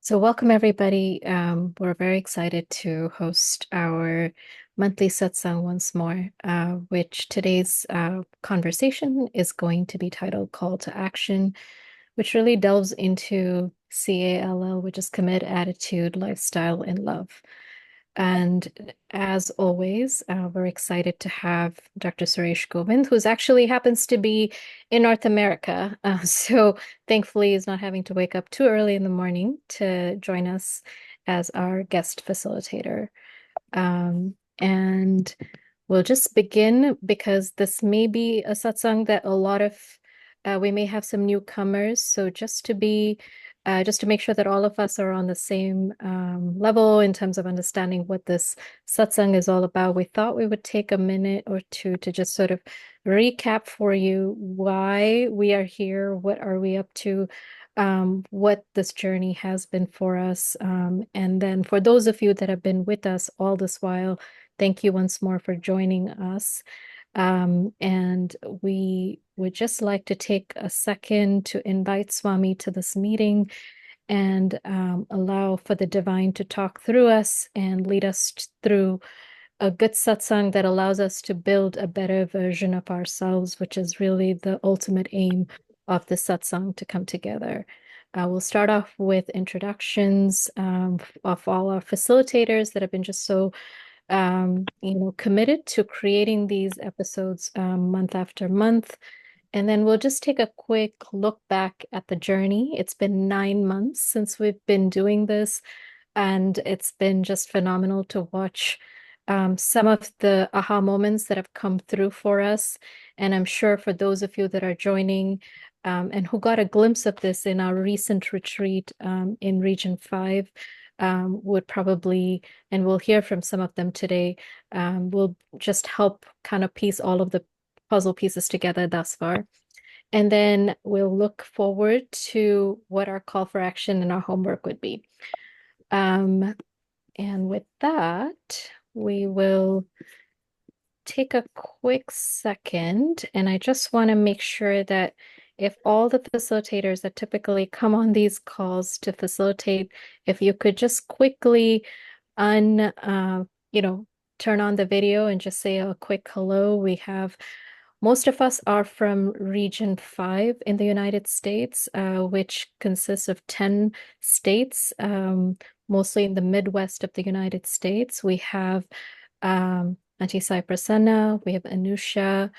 So, welcome everybody. We're very excited to host our monthly satsang once more, which today's conversation is going to be titled Call to Action, which really delves into CALL, which is Commit, Attitude, Lifestyle, and Love. And as always, we're excited to have Dr. Suresh Govind, who's actually happens to be in North America. So thankfully, he's not having to wake up too early in the morning to join us as our guest facilitator. And we'll just begin because this may be a satsang that a lot of we may have some newcomers. So just to make sure that all of us are on the same level in terms of understanding what this satsang is all about, we thought we would take a minute or two to just sort of recap for you why we are here, what are we up to, what this journey has been for us. And then for those of you that have been with us all this while, thank you once more for joining us. And we would just like to take a second to invite Swami to this meeting and allow for the divine to talk through us and lead us through a good satsang that allows us to build a better version of ourselves, which is really the ultimate aim of the satsang to come together. We'll start off with introductions of all our facilitators that have been just so committed to creating these episodes month after month. And then we'll just take a quick look back at the journey. It's been 9 months since we've been doing this, and it's been just phenomenal to watch some of the aha moments that have come through for us. And I'm sure for those of you that are joining and who got a glimpse of this in our recent retreat in Region 5, would probably, and we'll hear from some of them today, will just help kind of piece all of the puzzle pieces together thus far. And then we'll look forward to what our call for action and our homework would be. And with that, we will take a quick second, and I just want to make sure that if all the facilitators that typically come on these calls to facilitate, if you could just quickly turn on the video and just say a quick hello. Most of us are from Region 5 in the United States, which consists of 10 states, mostly in the Midwest of the United States. We have Auntie Sai Prasanna, we have Anusha,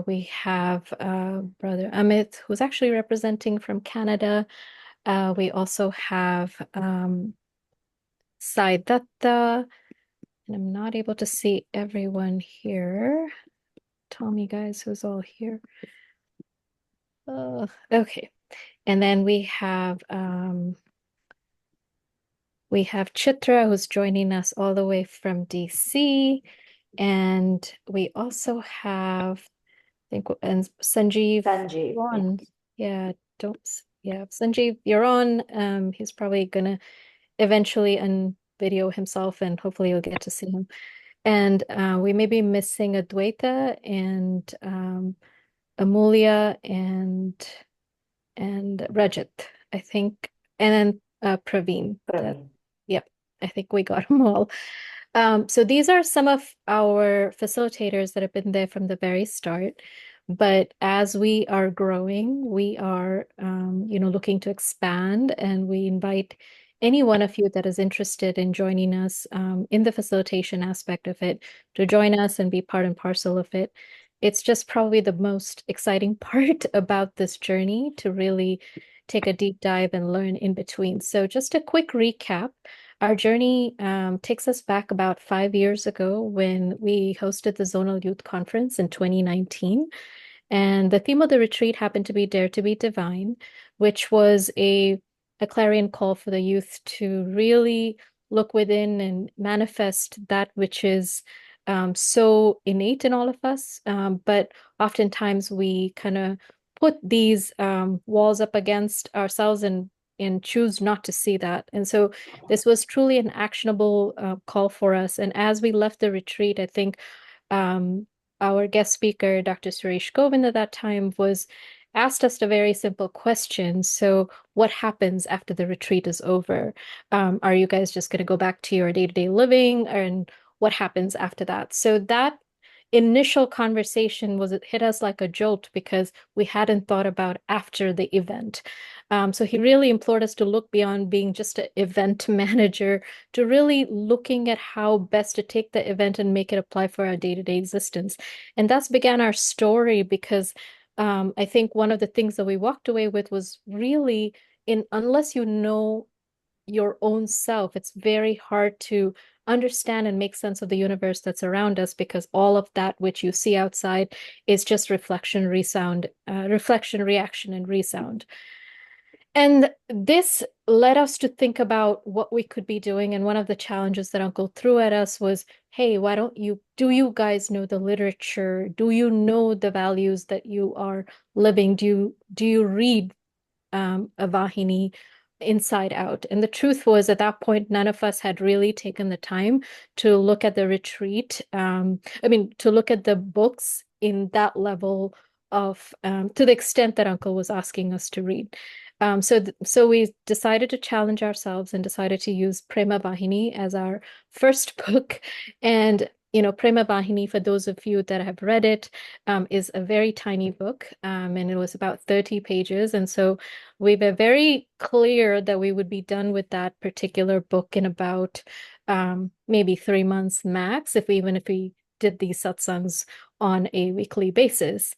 we have Brother Amit, who's actually representing from Canada. We also have Sai Datta, and I'm not able to see everyone here. Tommy, guys, who's all here. Okay. And then we have Chitra, who's joining us all the way from DC. And we also have, I think, and Sanjeev. Sanjeev. You're on. Yeah, Sanjeev, you're on. He's probably gonna eventually video himself, and hopefully you'll get to see him. And we may be missing Adwaita and Amulya and Rajat, I think, and then Praveen. Praveen. Yep, I think we got them all. So these are some of our facilitators that have been there from the very start. But as we are growing, we are, looking to expand, and we invite any one of you that is interested in joining us in the facilitation aspect of it to join us and be part and parcel of it. It's just probably the most exciting part about this journey to really take a deep dive and learn in between. So just a quick recap. Our journey takes us back about 5 years ago when we hosted the Zonal Youth Conference in 2019. And the theme of the retreat happened to be Dare to be Divine, which was a clarion call for the youth to really look within and manifest that which is so innate in all of us. But oftentimes we kind of put these walls up against ourselves and choose not to see that. And so this was truly an actionable call for us. And as we left the retreat, I think our guest speaker, Dr. Suresh Govind, at that time was asked us a very simple question. So, what happens after the retreat is over? Are you guys just going to go back to your day-to-day living? And what happens after that? So, that initial conversation was it hit us like a jolt because we hadn't thought about after the event. So he really implored us to look beyond being just an event manager to really looking at how best to take the event and make it apply for our day-to-day existence. And that's began our story because I think one of the things that we walked away with was really in unless you know your own self, it's very hard to understand and make sense of the universe that's around us because all of that which you see outside is just reflection, resound, reflection, reaction, and resound. And this led us to think about what we could be doing. And one of the challenges that Uncle threw at us was, hey, why don't you, do you guys know the literature? Do you know the values that you are living? Do you read a Vahini inside out? And the truth was, at that point, none of us had really taken the time to look at the retreat. I mean, to look at the books in that level of, to the extent that Uncle was asking us to read. So we decided to challenge ourselves and decided to use Prema Vahini as our first book. And Prema Vahini, for those of you that have read it, is a very tiny book, and it was about 30 pages. And so we were very clear that we would be done with that particular book in about maybe 3 months max, even if we did these satsangs on a weekly basis.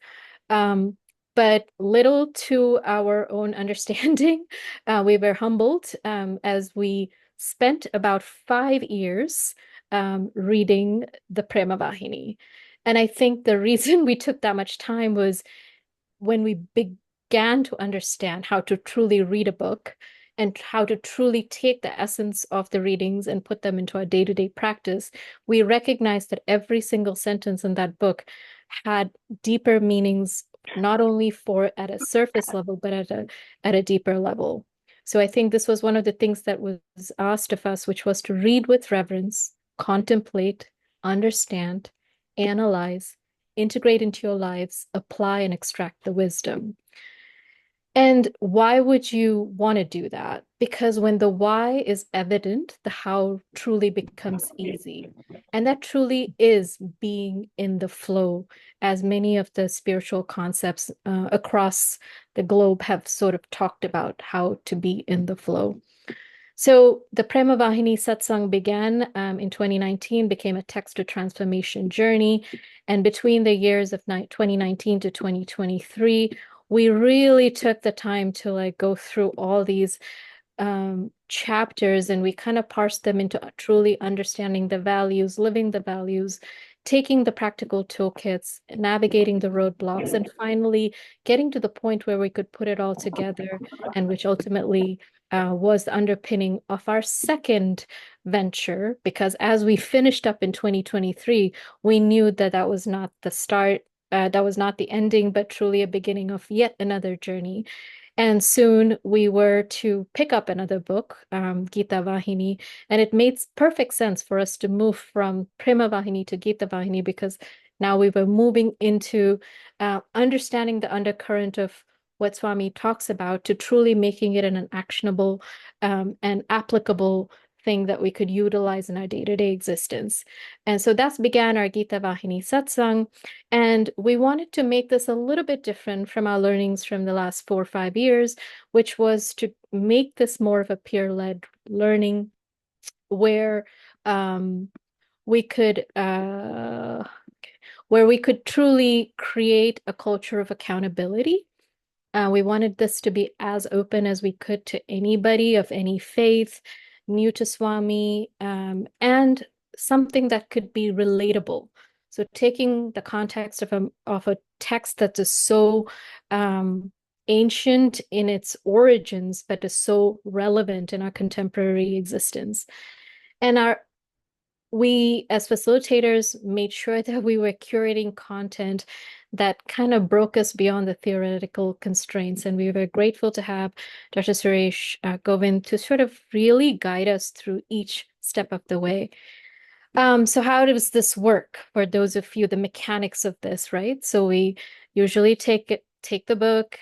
Um, but little to our own understanding, we were humbled as we spent about 5 years reading the Prema Vahini. And I think the reason we took that much time was when we began to understand how to truly read a book and how to truly take the essence of the readings and put them into our day-to-day practice, we recognized that every single sentence in that book had deeper meanings, not only for at a surface level, but at a deeper level. So I think this was one of the things that was asked of us, which was to read with reverence, contemplate, understand, analyze, integrate into your lives, apply and extract the wisdom. And why would you want to do that? Because when the why is evident, the how truly becomes easy. And that truly is being in the flow, as many of the spiritual concepts across the globe have sort of talked about how to be in the flow. So the Prema Vahini Satsang began in 2019, became a text to transformation journey. And between the years of 2019 to 2023, we really took the time to go through all these chapters, and we kind of parsed them into truly understanding the values, living the values, taking the practical toolkits, navigating the roadblocks, and finally getting to the point where we could put it all together, and which ultimately was the underpinning of our second venture. Because as we finished up in 2023, we knew that that was not the start, that was not the ending, but truly a beginning of yet another journey. And soon we were to pick up another book, Gita Vahini, and it made perfect sense for us to move from Prema Vahini to Gita Vahini because now we were moving into understanding the undercurrent of what Swami talks about to truly making it an actionable and applicable thing that we could utilize in our day-to-day existence. And so that's began our Gita Vahini Satsang. And we wanted to make this a little bit different from our learnings from the last 4 or 5 years, which was to make this more of a peer-led learning where we could truly create a culture of accountability. We wanted this to be as open as we could to anybody of any faith, new to Swami, and something that could be relatable. So taking the context of a text that is so ancient in its origins, but is so relevant in our contemporary existence. And we, as facilitators, made sure that we were curating content that kind of broke us beyond the theoretical constraints. And we were grateful to have Dr. Suresh Govind to sort of really guide us through each step of the way. So how does this work for those of you, the mechanics of this, right? So we usually take take the book,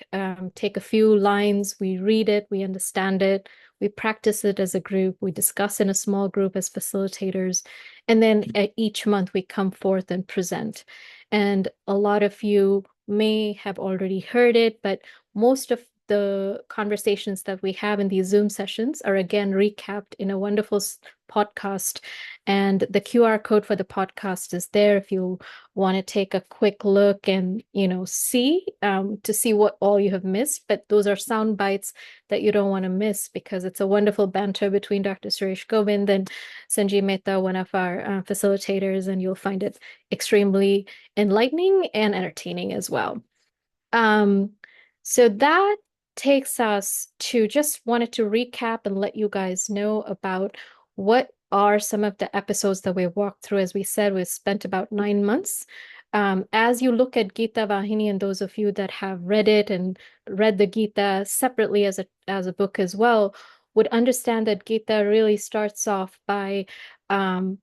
take a few lines, we read it, we understand it, we practice it as a group, we discuss in a small group as facilitators, and then each month we come forth and present. And a lot of you may have already heard it, but most of the conversations that we have in these Zoom sessions are again recapped in a wonderful podcast. And the QR code for the podcast is there if you want to take a quick look and, see to see what all you have missed. But those are sound bites that you don't want to miss because it's a wonderful banter between Dr. Suresh Govind and Sanjeev Mehta, one of our facilitators, and you'll find it extremely enlightening and entertaining as well. Um, so that takes us to just wanted to recap and let you guys know about what are some of the episodes that we walked through. As we said, we spent about 9 months. As you look at Gita Vahini, and those of you that have read it and read the Gita separately as a book as well, would understand that Gita really starts off by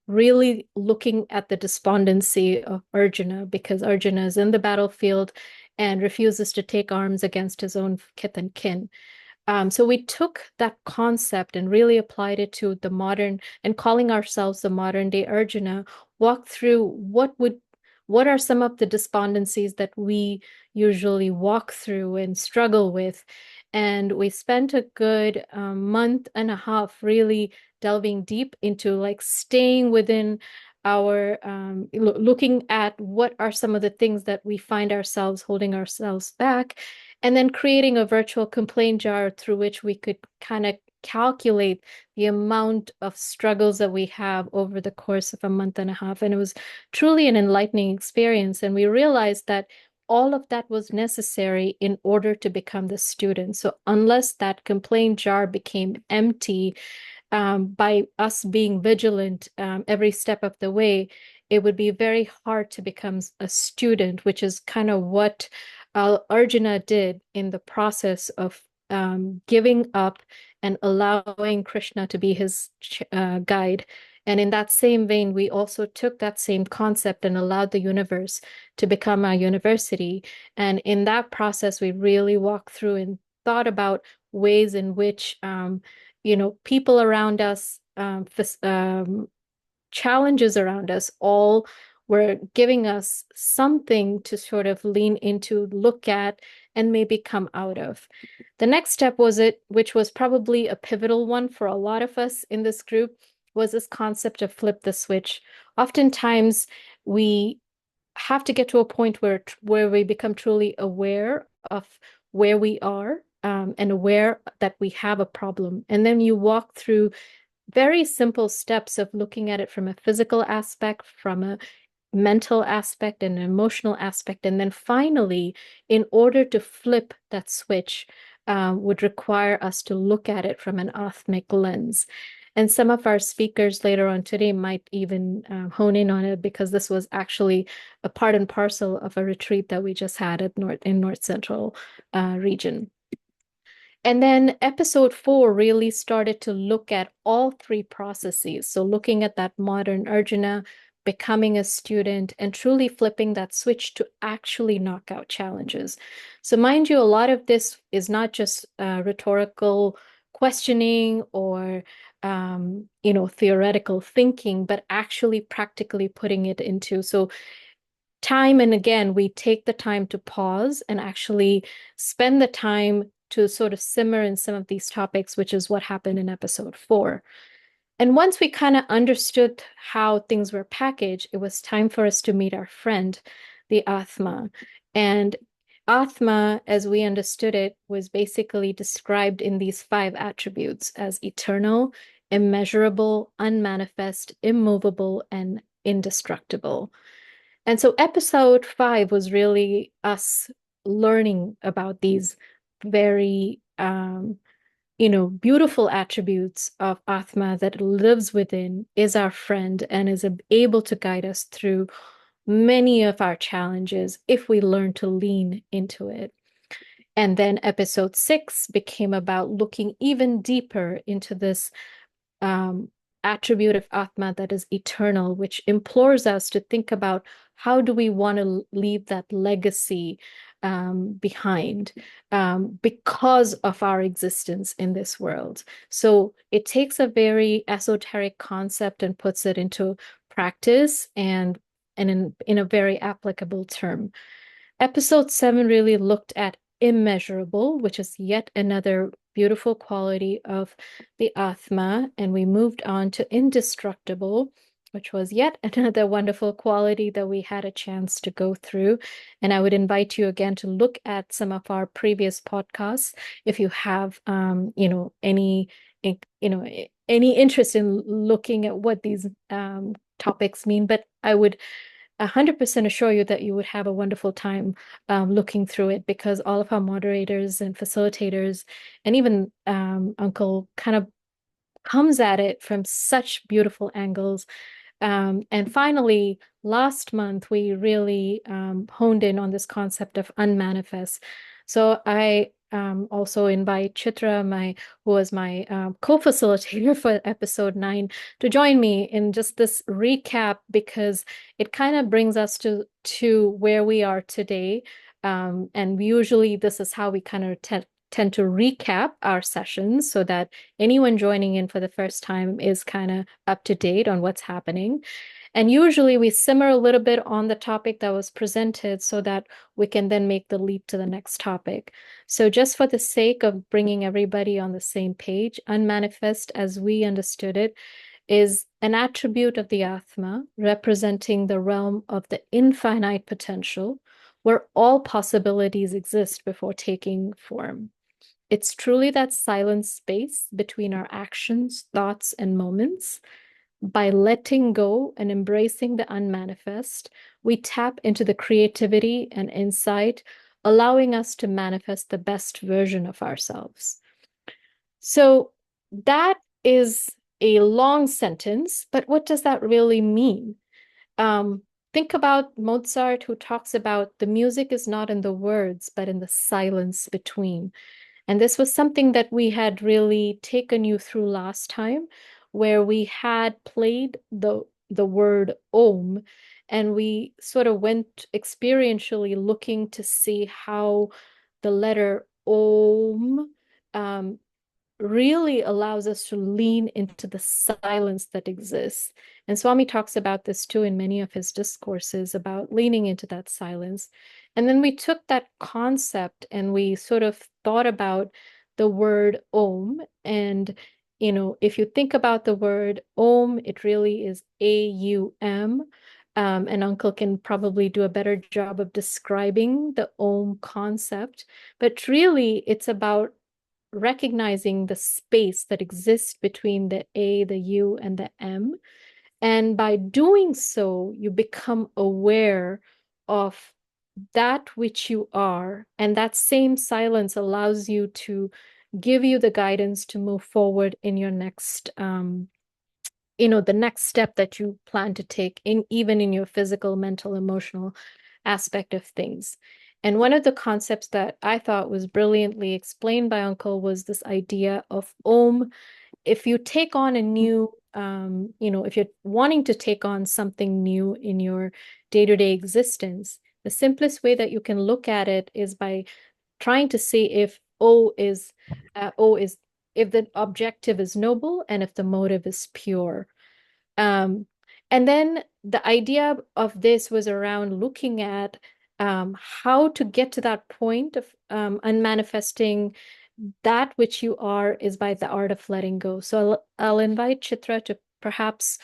really looking at the despondency of Arjuna, because Arjuna is in the battlefield and refuses to take arms against his own kith and kin. So we took that concept and really applied it to the modern, and calling ourselves the modern day Arjuna, walked through what are some of the despondencies that we usually walk through and struggle with. And we spent a good month and a half really delving deep into like staying within our looking at what are some of the things that we find ourselves holding ourselves back, and then creating a virtual complaint jar through which we could kind of calculate the amount of struggles that we have over the course of a month and a half. And it was truly an enlightening experience. And we realized that all of that was necessary in order to become the student. So unless that complaint jar became empty, by us being vigilant every step of the way, it would be very hard to become a student, which is kind of what Arjuna did in the process of giving up and allowing Krishna to be his guide. And in that same vein, we also took that same concept and allowed the universe to become our university. And in that process, we really walked through and thought about ways in which people around us, challenges around us, all were giving us something to sort of lean into, look at, and maybe come out of. The next step which was probably a pivotal one for a lot of us in this group, was this concept of flip the switch. Oftentimes, we have to get to a point where we become truly aware of where we are, and aware that we have a problem. And then you walk through very simple steps of looking at it from a physical aspect, from a mental aspect, and an emotional aspect. And then finally, in order to flip that switch, would require us to look at it from an Atmic lens. And some of our speakers later on today might even hone in on it, because this was actually a part and parcel of a retreat that we just had in North Central region. And then episode 4 really started to look at all three processes. So looking at that modern Arjuna, becoming a student, and truly flipping that switch to actually knock out challenges. So mind you, a lot of this is not just rhetorical questioning or theoretical thinking, but actually practically putting it into. So time and again, we take the time to pause and actually spend the time to sort of simmer in some of these topics, which is what happened in episode 4. And once we kind of understood how things were packaged, it was time for us to meet our friend, the Atma. And Atma, as we understood it, was basically described in these 5 attributes as eternal, immeasurable, unmanifest, immovable, and indestructible. And so episode 5 was really us learning about these very beautiful attributes of Atma that lives within, is our friend, and is able to guide us through many of our challenges if we learn to lean into it. And then episode 6 became about looking even deeper into this attribute of Atma that is eternal, which implores us to think about how do we want to leave that legacy behind because of our existence in this world. So it takes a very esoteric concept and puts it into practice and in a very applicable term. Episode 7 really looked at immeasurable, which is yet another beautiful quality of the Atma, and we moved on to indestructible, which was yet another wonderful quality that we had a chance to go through. And I would invite you again to look at some of our previous podcasts if you have, any interest in looking at what these topics mean. But I would 100% assure you that you would have a wonderful time looking through it because all of our moderators and facilitators and even Uncle kind of comes at it from such beautiful angles. And finally, last month, we really honed in on this concept of unmanifest. So I also invite Chitra, who was my co-facilitator for episode 9, to join me in just this recap because it kind of brings us to where we are today. And usually this is how we kind of tend to recap our sessions so that anyone joining in for the first time is kind of up to date on what's happening. And usually we simmer a little bit on the topic that was presented so that we can then make the leap to the next topic. So just for the sake of bringing everybody on the same page, unmanifest as we understood it is an attribute of the Atma representing the realm of the infinite potential where all possibilities exist before taking form. It's truly that silent space between our actions, thoughts, and moments. By letting go and embracing the unmanifest, we tap into the creativity and insight, allowing us to manifest the best version of ourselves. So that is a long sentence, but what does that really mean? Um, think about Mozart, who talks about the music is not in the words, but in the silence between. And this was something that we had really taken you through last time, where we had played the word Om, and we sort of went experientially looking to see how the letter Om um, really allows us to lean into the silence that exists. And Swami talks about this too in many of his discourses about leaning into that silence. And then we took that concept and we sort of thought about the word Om. And, if you think about the word Om, it really is AUM. And Uncle can probably do a better job of describing the Om concept. But really, it's about recognizing the space that exists between the A, the U, and the M. And by doing so, you become aware of that which you are. And that same silence allows you to give you the guidance to move forward in your next the next step that you plan to take in even in your physical, mental, emotional aspect of things. And one of the concepts that I thought was brilliantly explained by Uncle was this idea of Om. If you take on a new, if you're wanting to take on something new in your day-to-day existence, the simplest way that you can look at it is by trying to see if O is if the objective is noble and if the motive is pure. Um, and then the idea of this was around looking at how to get to that point of unmanifesting that which you are is by the art of letting go. So I'll invite Chitra to perhaps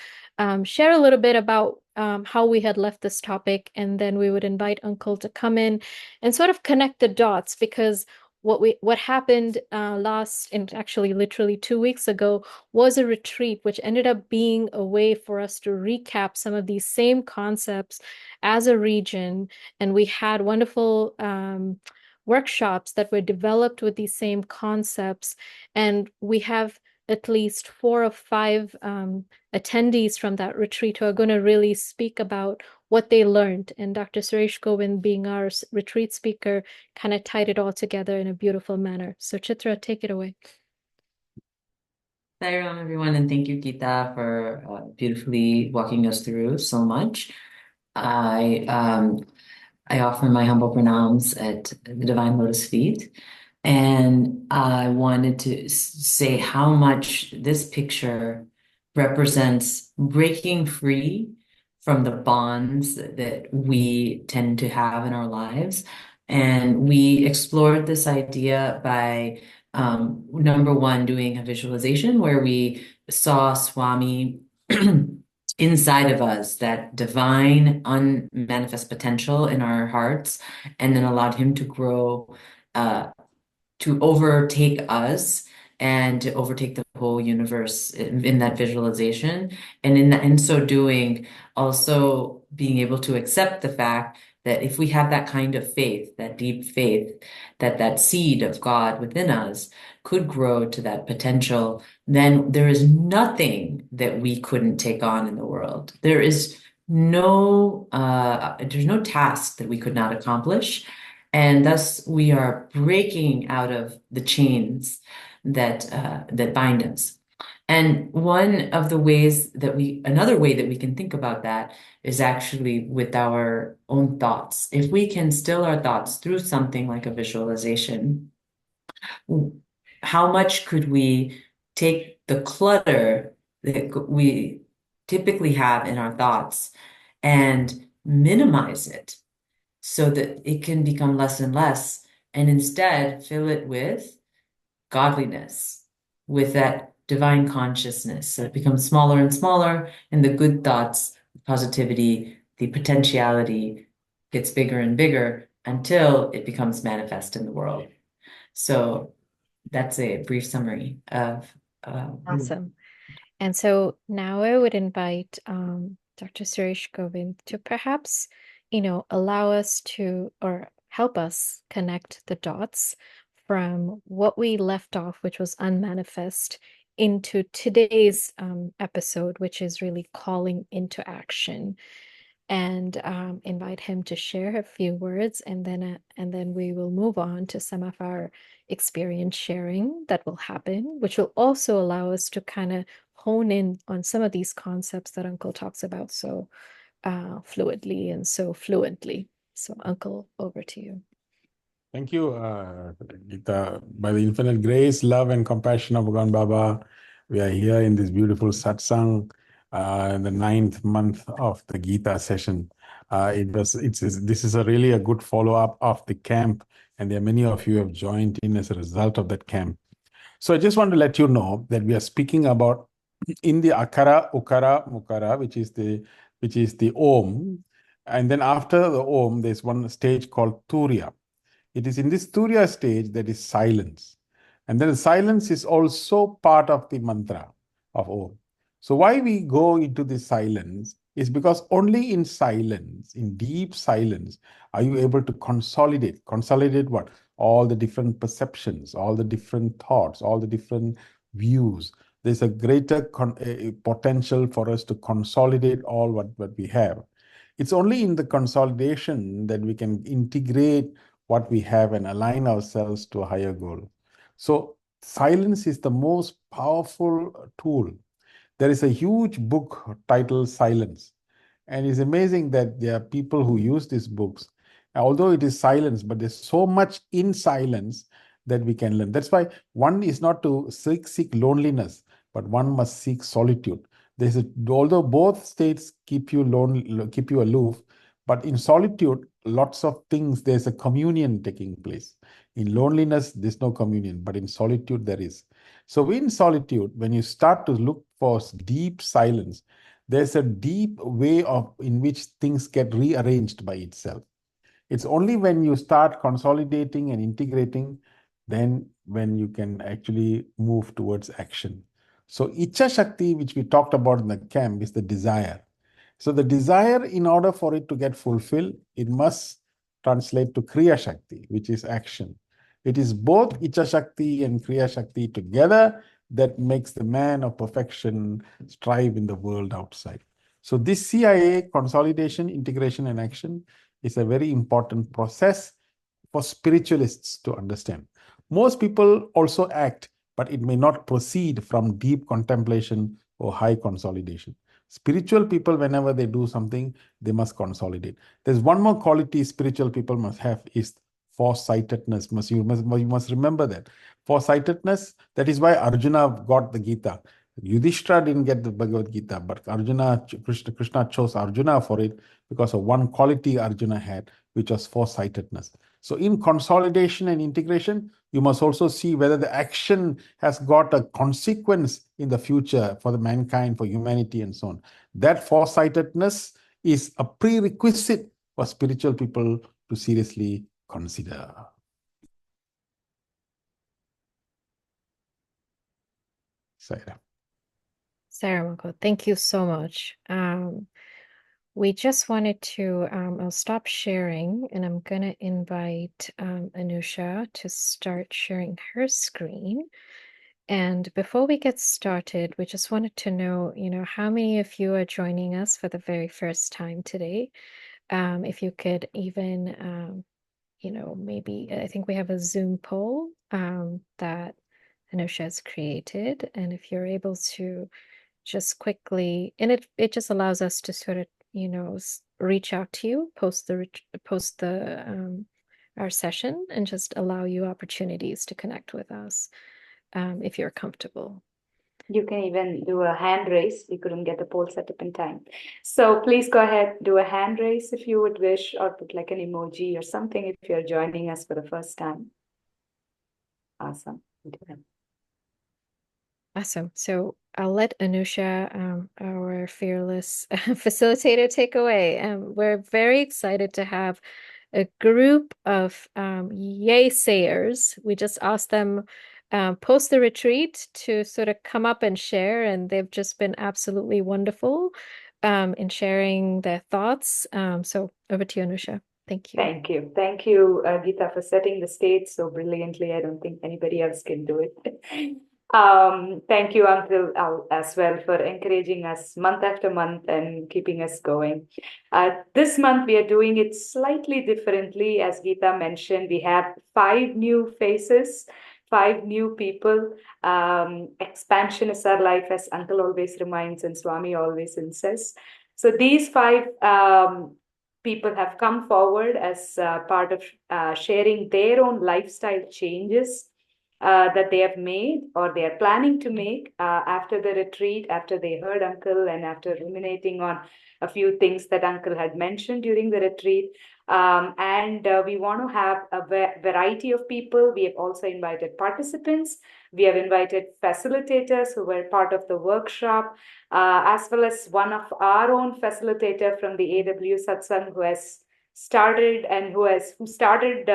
share a little bit about how we had left this topic, and then we would invite Uncle to come in and sort of connect the dots because what happened last and actually literally 2 weeks ago was a retreat, which ended up being a way for us to recap some of these same concepts as a region. And we had wonderful workshops that were developed with these same concepts. And we have at least 4 or 5 attendees from that retreat who are going to really speak about what they learned. And Dr. Suresh Govind, being our retreat speaker, kind of tied it all together in a beautiful manner. So Chitra, take it away. Hi, everyone, and thank you, Gita, for beautifully walking us through so much. I I offer my humble pranams at the Divine Lotus feet. And I wanted to say how much this picture represents breaking free from the bonds that we tend to have in our lives. And we explored this idea by number one, doing a visualization where we saw Swami inside of us, that divine, unmanifest potential in our hearts, and then allowed him to grow, to overtake us and to overtake the whole universe in that visualization. And in so doing, also being able to accept the fact that if we have that kind of faith, that deep faith, that that seed of God within us could grow to that potential, then there is nothing that we couldn't take on in the world. There's no task that we could not accomplish. And thus we are breaking out of the chains that bind us. And another way that we can think about that is actually with our own thoughts. If we can still our thoughts through something like a visualization, how much could we take the clutter that we typically have in our thoughts and minimize it so that it can become less and less, and instead fill it with godliness, with that divine consciousness. So it becomes smaller and smaller, and the good thoughts, positivity, the potentiality gets bigger and bigger until it becomes manifest in the world. So that's a brief summary of Awesome. And so now I would invite Dr. Suresh Govind to perhaps, allow us to or help us connect the dots from what we left off, which was unmanifest, into today's episode, which is really calling into action, and invite him to share a few words, and then we will move on to some of our experience sharing that will happen, which will also allow us to kind of hone in on some of these concepts that Uncle talks about so fluidly and so fluently. So, Uncle, over to you. Thank you, Gita. By the infinite grace, love, and compassion of Bhagavan Baba, we are here in this beautiful satsang, in the 9th month of the Gita session. This is really a good follow-up of the camp, and there are many of you who have joined in as a result of that camp. So I just want to let you know that we are speaking about in the akara, ukara, mukara, which is the om, and then after the om, there's one stage called turiya. It is in this Turiya stage that is silence. And then silence is also part of the mantra of Om. So why we go into this silence is because only in silence, in deep silence, are you able to consolidate. Consolidate what? All the different perceptions, all the different thoughts, all the different views. There's a greater potential for us to consolidate all what we have. It's only in the consolidation that we can integrate what we have and align ourselves to a higher goal. So silence is the most powerful tool. There is a huge book titled Silence. And it's amazing that there are people who use these books, although it is silence, but there's so much in silence that we can learn. That's why one is not to seek loneliness, but one must seek solitude. Although both states keep you lonely, keep you aloof, but in solitude, lots of things, there's a communion taking place. In loneliness, there's no communion, but in solitude, there is. So in solitude, when you start to look for deep silence, there's a deep way in which things get rearranged by itself. It's only when you start consolidating and integrating, then when you can actually move towards action. So Icha Shakti, which we talked about in the camp, is the desire. So the desire, in order for it to get fulfilled, it must translate to Kriya Shakti, which is action. It is both Icha Shakti and Kriya Shakti together that makes the man of perfection strive in the world outside. So this CIA, consolidation, integration, and action, is a very important process for spiritualists to understand. Most people also act, but it may not proceed from deep contemplation or high consolidation. Spiritual people, whenever they do something, they must consolidate. There's one more quality spiritual people must have is foresightedness. You must remember that. Foresightedness, that is why Arjuna got the Gita. Yudhishthira didn't get the Bhagavad Gita, but Krishna chose Arjuna for it because of one quality Arjuna had, which was foresightedness. So in consolidation and integration, you must also see whether the action has got a consequence in the future for the mankind, for humanity, and so on. That foresightedness is a prerequisite for spiritual people to seriously consider. Saira. Saramako, thank you so much. We just wanted to, I'll stop sharing and I'm going to invite Anusha to start sharing her screen. And before we get started, we just wanted to know, how many of you are joining us for the very first time today? If you could even, maybe, I think we have a Zoom poll that Anusha has created. And if you're able to just quickly, and it just allows us to sort of, reach out to you, post our session and just allow you opportunities to connect with us if you're comfortable. You can even do a hand raise. We couldn't get the poll set up in time. So please go ahead, do a hand raise if you would wish, or put like an emoji or something if you're joining us for the first time. Awesome. Awesome. So I'll let Anusha, our fearless facilitator, take away. We're very excited to have a group of yay sayers. We just asked them post the retreat to sort of come up and share, and they've just been absolutely wonderful in sharing their thoughts. So over to you, Anusha. Thank you. Thank you. Thank you, Geeta, for setting the stage so brilliantly. I don't think anybody else can do it. Thank you, Uncle Al, as well, for encouraging us month after month and keeping us going. This month, we are doing it slightly differently. As Geeta mentioned, we have 5 new faces, 5 new people. Expansion is our life, as Uncle always reminds and Swami always insists. So these 5 people have come forward as part of sharing their own lifestyle changes that they have made or they are planning to make after the retreat, after they heard Uncle and after ruminating on a few things that Uncle had mentioned during the retreat. And we want to have a variety of people. We have also invited participants. We have invited facilitators who were part of the workshop, as well as one of our own facilitator from the AW Satsang who has started and who started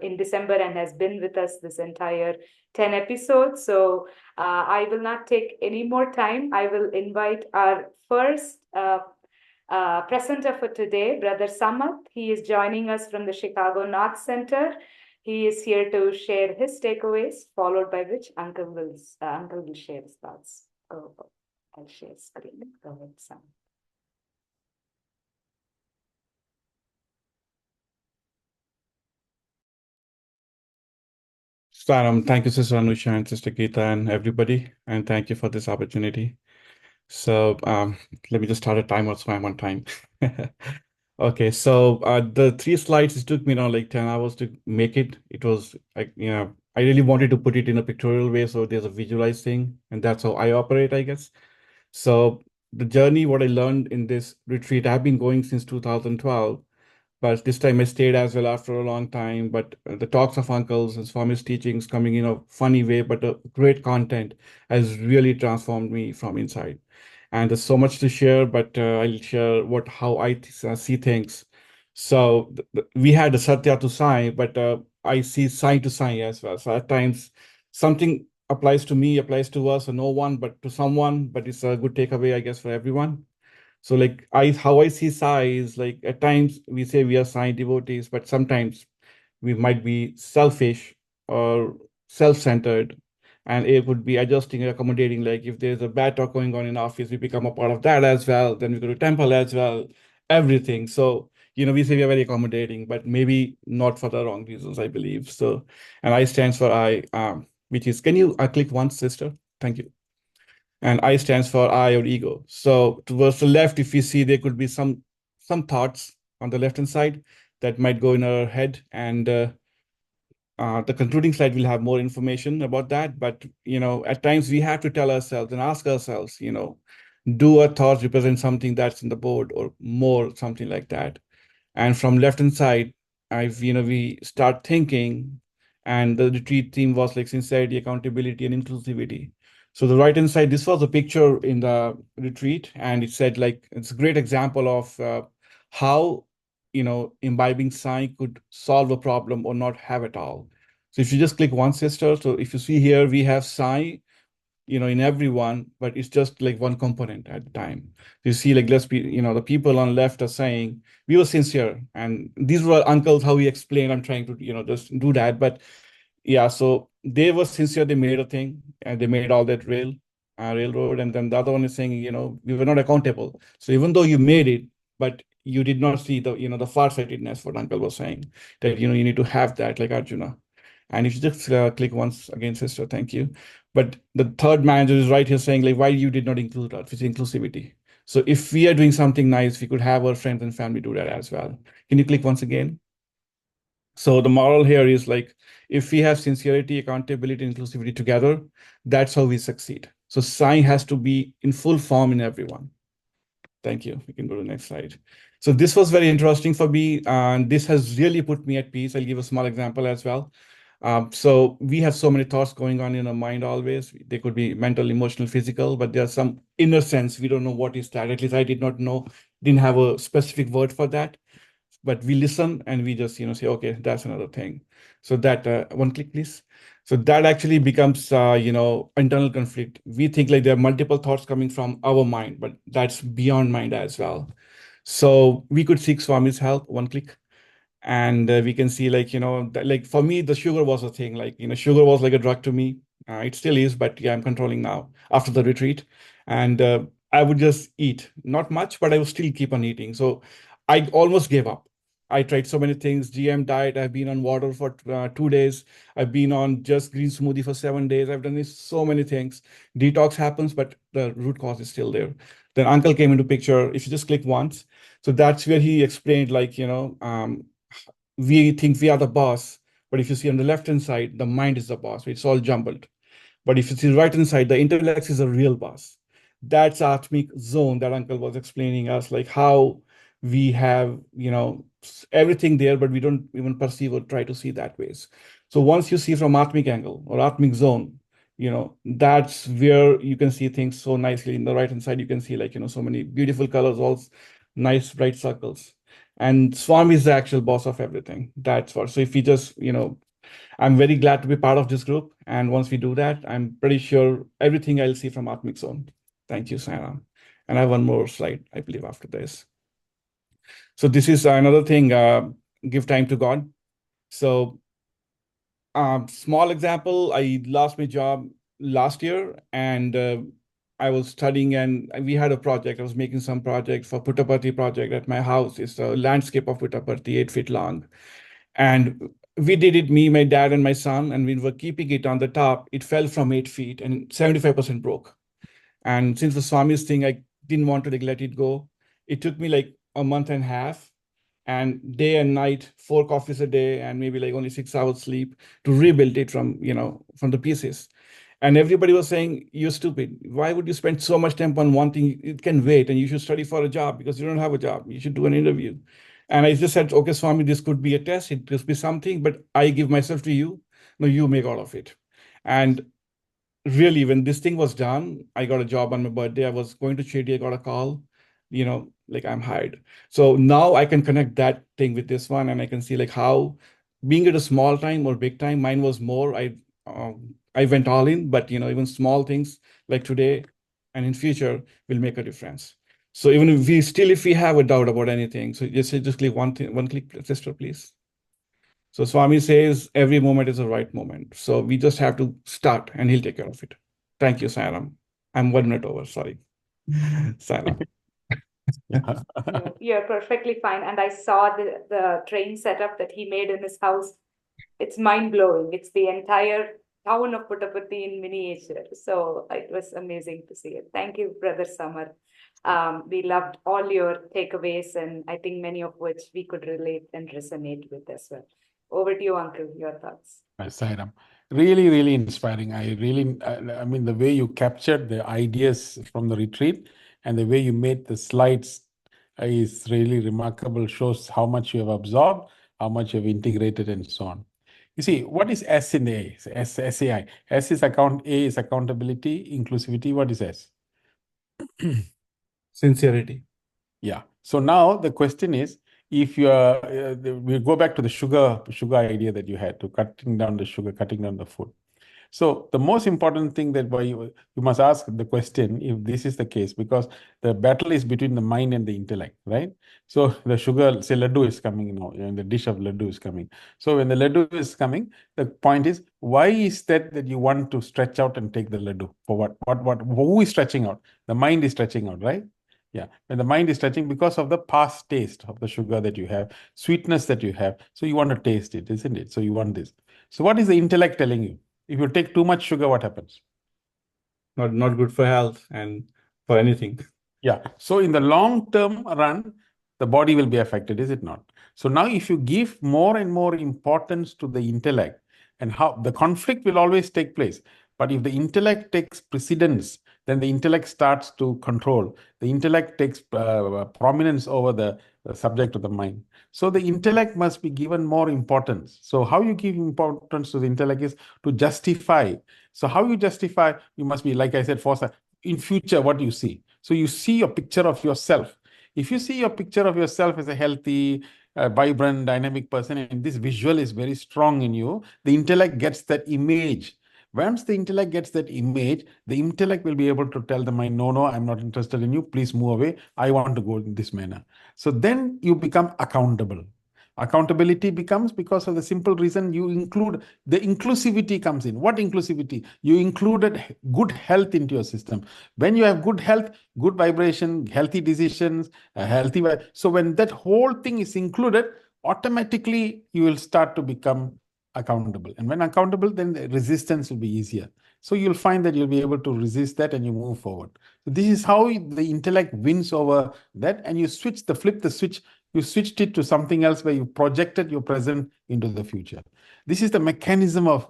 in December and has been with us this entire 10 episodes. So I will not take any more time. I will invite our first presenter for today, Brother Samat. He is joining us from the Chicago North Center. He is here to share his takeaways, followed by which Uncle will share his thoughts. I'll share screen. Go ahead, Samat. Thank you, Sister Anusha and Sister Geeta and everybody, and thank you for this opportunity. So let me just start a timer so I'm on time. Okay, so the 3 slides, it took me now like 10 hours to make it. It was like, I really wanted to put it in a pictorial way, so there's a visualized thing, and that's how I operate, I guess. So the journey, what I learned in this retreat, I've been going since 2012. But this time I stayed as well after a long time. But the talks of uncles and Swami's teachings coming in a funny way, but a great content has really transformed me from inside. And there's so much to share, but I'll share how I see things. So we had a Satya to Sai, but I see Sai to Sai as well. So at times something applies to me, applies to us, or no one, but to someone. But it's a good takeaway, I guess, for everyone. So like how I see Sai is like at times we say we are Sai devotees, but sometimes we might be selfish or self-centered. And it would be adjusting and accommodating. Like if there's a bad talk going on in office, we become a part of that as well. Then we go to temple as well, everything. So, we say we are very accommodating, but maybe not for the wrong reasons, I believe. So, and I stands for I, which is, can you click once, sister? Thank you. and I stands for I or ego. So towards the left, if you see, there could be some thoughts on the left hand side that might go in our head, and the concluding slide will have more information about that. But at times we have to tell ourselves and ask ourselves, do our thoughts represent something that's in the board or more, something like that? And from left hand side, we start thinking, and the retreat theme was like sincerity, accountability, and inclusivity. So the right hand side, this was a picture in the retreat, and it said like it's a great example of how imbibing Sai could solve a problem or not have it all. So if you just click one sister, so if you see here, we have Sai in everyone, but it's just like one component at the time. You see, like let's be, the people on left are saying we were sincere, and these were uncles how he explained. I'm trying to just do that, but yeah, so they were sincere. They made a thing, and they made all that railroad, and then the other one is saying, we were not accountable. So even though you made it, but you did not see the the farsightedness. What uncle was saying, that you need to have that, like Arjuna. And if you just click once again, sister, thank you. But the third manager is right here saying like why you did not include us, which is inclusivity. So if we are doing something nice, we could have our friends and family do that as well. Can you click once again? So the moral here is like, if we have sincerity, accountability, inclusivity together, that's how we succeed. So Sai has to be in full form in everyone. Thank you. We can go to the next slide. So this was very interesting for me, and this has really put me at peace. I'll give a small example as well. So we have so many thoughts going on in our mind always. They could be mental, emotional, physical, but there's some inner sense. We don't know what is that. At least I did not know, didn't have a specific word for that. But we listen and we just say, okay, that's another thing. So that one click, please. So that actually becomes internal conflict. We think like there are multiple thoughts coming from our mind, but that's beyond mind as well. So we could seek Swami's help. One click. And we can see like like for me the sugar was a thing, like sugar was like a drug to me. It still is, but yeah, I'm controlling now after the retreat. And I would just eat not much, but I would still keep on eating. So I almost gave up. I tried so many things, GM diet, I've been on water for 2 days, I've been on just green smoothie for 7 days, I've done this, so many things. Detox happens, but the root cause is still there. Then uncle came into picture. If you just click once, so that's where he explained like we think we are the boss, but if you see on the left hand side, the mind is the boss. It's all jumbled. But if you see right hand side, the intellect is a real boss. That's Atmic zone that uncle was explaining us, like how we have, everything there, but we don't even perceive or try to see that ways. So once you see from Atmic angle or Atmic zone, that's where you can see things so nicely. In the right hand side, you can see like, so many beautiful colors, all nice bright circles. And Swami is the actual boss of everything. That's what. So if we just, I'm very glad to be part of this group. And once we do that, I'm pretty sure everything I'll see from Atmic Zone. Thank you, Sarah. And I have one more slide, I believe, after this. So this is another thing, give time to God. So small example, I lost my job last year, and I was studying, and we had a project. I was making some project for Puttaparthi project at my house. It's a landscape of Puttaparthi, 8 feet long. And we did it, me, my dad, and my son, and we were keeping it on the top. It fell from 8 feet and 75% broke. And since the Swami's thing, I didn't want to like let it go. It took me like a month and a half, and day and night, 4 coffees a day, and maybe like only 6 hours sleep to rebuild it from the pieces. And everybody was saying, "You're stupid. Why would you spend so much time on one thing? It can wait, and you should study for a job because you don't have a job. You should do an interview." And I just said, "Okay, Swami, this could be a test. It could be something, but I give myself to you. No, you make all of it." And really, when this thing was done, I got a job on my birthday. I was going to Chedi, I got a call, like I'm hired. So now I can connect that thing with this one, and I can see like how being at a small time or big time, mine was more. I went all in, but even small things like today and in future will make a difference. So even if we have a doubt about anything, so just click one click, sister, please. So Swami says every moment is the right moment. So we just have to start and he'll take care of it. Thank you, Sairam. I'm 1 minute over. Sorry. Sairam. No, you're perfectly fine. And I saw the train setup that he made in his house. It's mind blowing. It's the entire town of Puttaparthi in miniature. So it was amazing to see it. Thank you, Brother Samar. We loved all your takeaways, and I think many of which we could relate and resonate with as well. Over to you, Uncle, your thoughts. Sairam. Really, really inspiring. I mean, the way you captured the ideas from the retreat and the way you made the slides is really remarkable, shows how much you have absorbed, how much you have integrated, and so on. You see, what is S in the A? SAI. S is A is accountability, inclusivity. What is S? Sincerity. Yeah. So now the question is, if you are, we go back to the sugar idea that you had, to cutting down the sugar, cutting down the food. So the most important thing that why you must ask the question if this is the case, because the battle is between the mind and the intellect, right? So the sugar, say laddu is coming now, and the dish of laddu is coming. So when the laddu is coming, the point is, why is that you want to stretch out and take the laddu? For what? Who is stretching out? The mind is stretching out, right? Yeah, when the mind is stretching because of the past taste of the sugar that you have, sweetness that you have. So you want to taste it, isn't it? So you want this. So what is the intellect telling you? If you take too much sugar, what happens? Not good for health and for anything. Yeah. So in the long term run, the body will be affected, is it not? So now if you give more and more importance to the intellect, and how the conflict will always take place. But if the intellect takes precedence, then the intellect starts to control. The intellect takes prominence over the subject of the mind. So the intellect must be given more importance. So how you give importance to the intellect is to justify. So how you justify, you must be, like I said, foresight. In future, what you see. So you see a picture of yourself. If you see a picture of yourself as a healthy, vibrant, dynamic person, and this visual is very strong in you, the intellect gets that image. Once the intellect gets that image, the intellect will be able to tell the mind, no, no, I'm not interested in you. Please move away. I want to go in this manner. So then you become accountable. Accountability becomes because of the simple reason you include the inclusivity comes in. What inclusivity? You included good health into your system. When you have good health, good vibration, healthy decisions, a healthy. So when that whole thing is included, automatically you will start to become accountable. And when accountable, then the resistance will be easier. So you'll find that you'll be able to resist that and you move forward. So this is how the intellect wins over that, and you flip the switch. You switched it to something else where you projected your present into the future. This is the mechanism of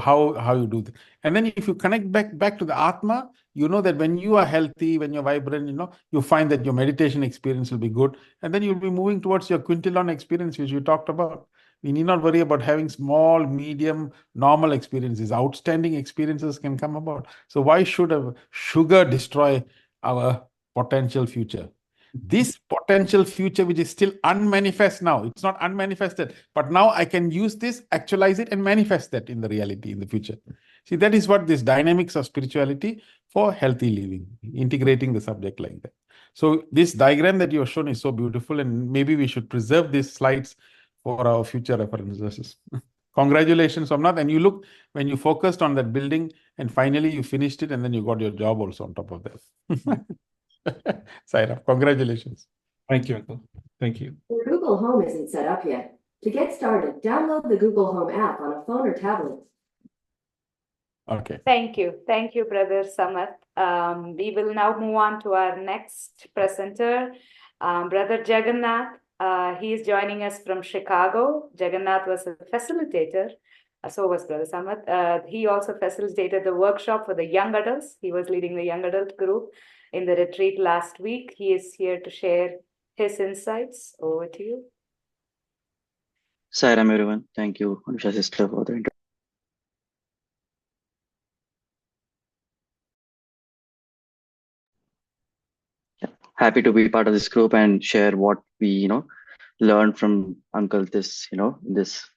how you do that. And then if you connect back to the Atma, you know that when you are healthy, when you're vibrant, you find that your meditation experience will be good. And then you'll be moving towards your quintillon experience, which you talked about. We need not worry about having small, medium, normal experiences. Outstanding experiences can come about. So why should a sugar destroy our potential future? This potential future, which is still unmanifest now, it's not unmanifested, but now I can use this, actualize it, and manifest that in the reality in the future. See, that is what this dynamics of spirituality for healthy living, integrating the subject like that. So this diagram that you have shown is so beautiful, and maybe we should preserve these slides for our future references. Congratulations, Somnath. And you look, when you focused on that building and finally you finished it, and then you got your job also on top of that. Sairab, congratulations. Thank you, Uncle. Thank you. Your Google Home isn't set up yet. To get started, download the Google Home app on a phone or tablet. Okay. Thank you. Thank you, Brother Samath. We will now move on to our next presenter, Brother Jagannath. He is joining us from Chicago. Jagannath was a facilitator. So was Brother Samath. He also facilitated the workshop for the young adults. He was leading the young adult group in the retreat last week. He is here to share his insights. Over to you. Sairam, everyone. Thank you, Anusha sister, for the introduction. Happy to be part of this group and share what we, learned from Uncle this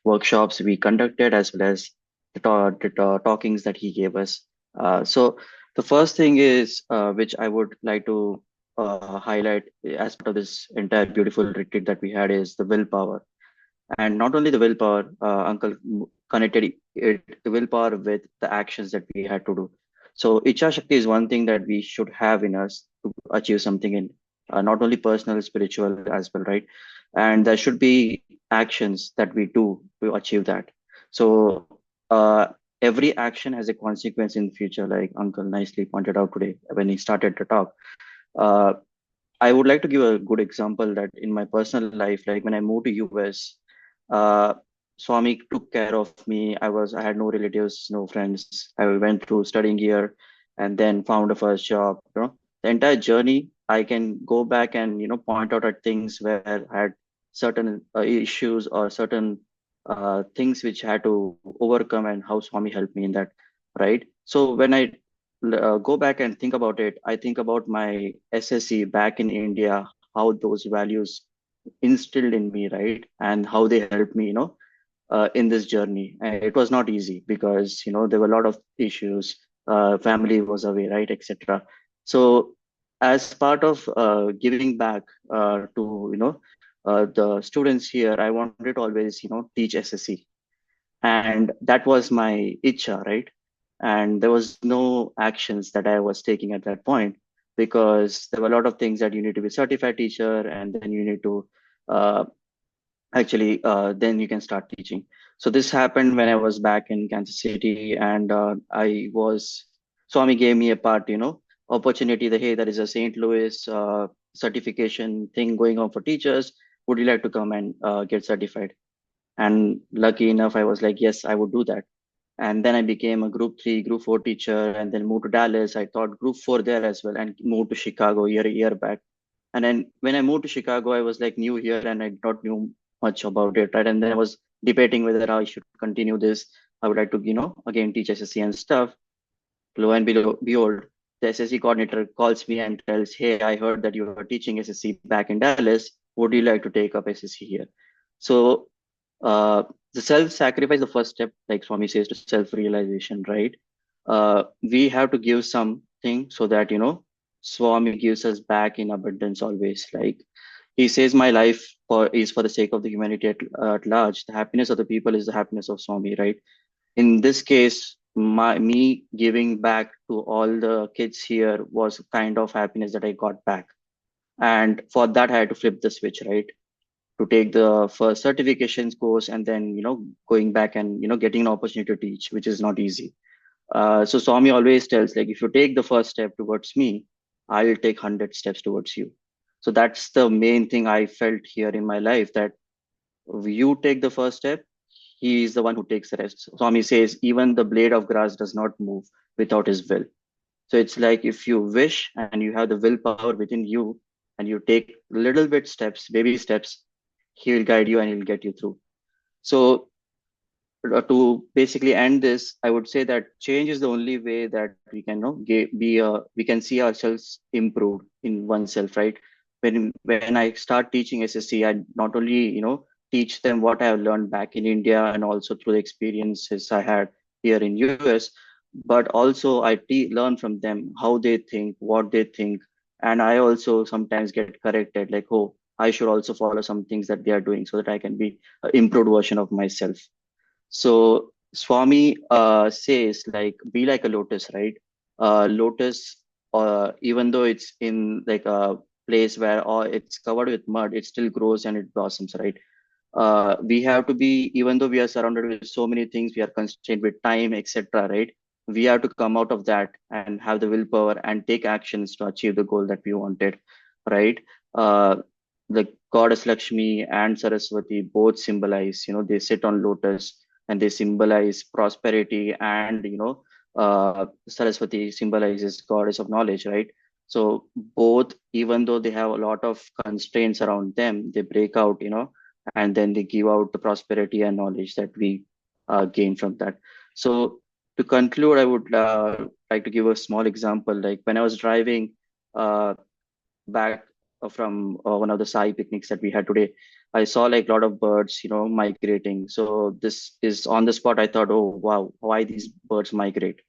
workshops we conducted, as well as the talkings that he gave us. So the first thing is, which I would like to highlight as part of this entire beautiful retreat that we had, is the willpower. And not only the willpower, Uncle connected the willpower with the actions that we had to do. So Icha Shakti is one thing that we should have in us to achieve something in not only personal, spiritual as well, right? And there should be actions that we do to achieve that. So every action has a consequence in the future, like Uncle nicely pointed out today when he started to talk. Uh, I would like to give a good example that in my personal life, like when I moved to US, uh, Swami took care of me. I had no relatives, no friends. I went through studying here and then found a first job. The entire journey, I can go back and, point out at things where I had certain issues or certain things which I had to overcome and how Swami helped me in that, right? So when I go back and think about it, I think about my SSC back in India, how those values instilled in me, right? And how they helped me, in this journey. And it was not easy because, there were a lot of issues. Family was away, right, etc. So as part of giving back to, the students here, I wanted to always, teach SSC, and that was my itcha, right? And there was no actions that I was taking at that point because there were a lot of things that you need to be a certified teacher, and then you need to uh, actually then you can start teaching. So this happened when I was back in Kansas City, and I was Swami gave me a part, opportunity that, hey, there is a St. Louis certification thing going on for teachers. Would you like to come and get certified? And lucky enough, I was like, yes, I would do that. And then I became a group 3, group 4 teacher, and then moved to Dallas. I taught group 4 there as well, and moved to Chicago a year back. And then when I moved to Chicago, I was like new here and I did not knew much about it, right? And then I was debating whether I should continue this. I would like to, again teach SSC and stuff. Lo and behold, the SSC coordinator calls me and tells, hey, I heard that you are teaching SSC back in Dallas. Would you like to take up SSC here? So uh, the self-sacrifice, the first step, like Swami says, to self-realization, right? We have to give something so that, Swami gives us back in abundance always. Like he says, my life is for the sake of the humanity at large. The happiness of the people is the happiness of Swami, right? In this case, me giving back to all the kids here was kind of happiness that I got back. And for that, I had to flip the switch, right? To take the first certifications course and then, going back and, getting an opportunity to teach, which is not easy. So Swami always tells, like, if you take the first step towards me, I'll take 100 steps towards you. So that's the main thing I felt here in my life, that you take the first step, he is the one who takes the rest. Swami says, even the blade of grass does not move without his will. So it's like if you wish and you have the willpower within you and you take little bit steps, baby steps, he will guide you and he'll get you through. So to basically end this, I would say that change is the only way that we can we can see ourselves improve in oneself, right? When I start teaching SSC, I not only teach them what I have learned back in India and also through the experiences I had here in US, but also I learn from them how they think, what they think, and I also sometimes get corrected, like, oh, I should also follow some things that they are doing so that I can be an improved version of myself. So Swami says, like, be like a lotus, right? Lotus, even though it's in like a place where it's covered with mud, it still grows and it blossoms, right? We have to be, even though we are surrounded with so many things, we are constrained with time, etc., right? We have to come out of that and have the willpower and take actions to achieve the goal that we wanted, right? Uh, the goddess Lakshmi and Saraswati both symbolize, they sit on lotus and they symbolize prosperity, and Saraswati symbolizes goddess of knowledge, right? So both, even though they have a lot of constraints around them, they break out, and then they give out the prosperity and knowledge that we gain from that. So to conclude, I would like to give a small example. Like when I was driving uh, back from one of the Sai picnics that we had today, I saw like a lot of birds, migrating. So this is on the spot. I thought, oh wow, why these birds migrate?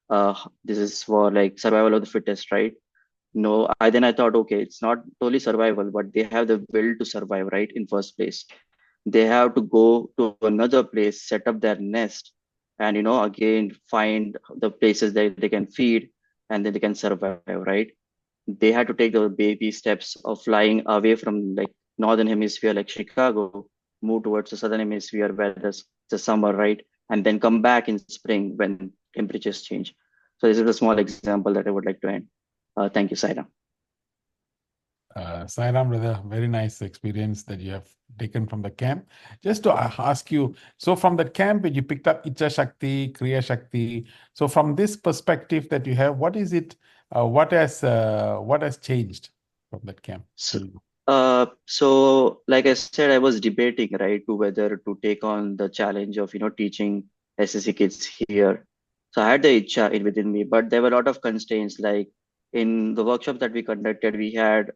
This is for like survival of the fittest, right? No, I thought, okay, it's not totally survival, but they have the will to survive, right? In first place, they have to go to another place, set up their nest, and again find the places that they can feed, and then they can survive, right? They had to take the baby steps of flying away from like northern hemisphere like Chicago, move towards the southern hemisphere where there's the summer, right? and then come back in spring when temperatures change. So this is a small example that I would like to end. Thank you, Saira. Sairam, brother, very nice experience that you have taken from the camp. Just to ask you, so from the camp, you picked up Icha Shakti, Kriya Shakti. So from this perspective that you have, what is it? What has changed from that camp? So, so like I said, I was debating, right, to whether to take on the challenge of, teaching SSC kids here. So I had the itcha within me, but there were a lot of constraints. Like in the workshop that we conducted, we had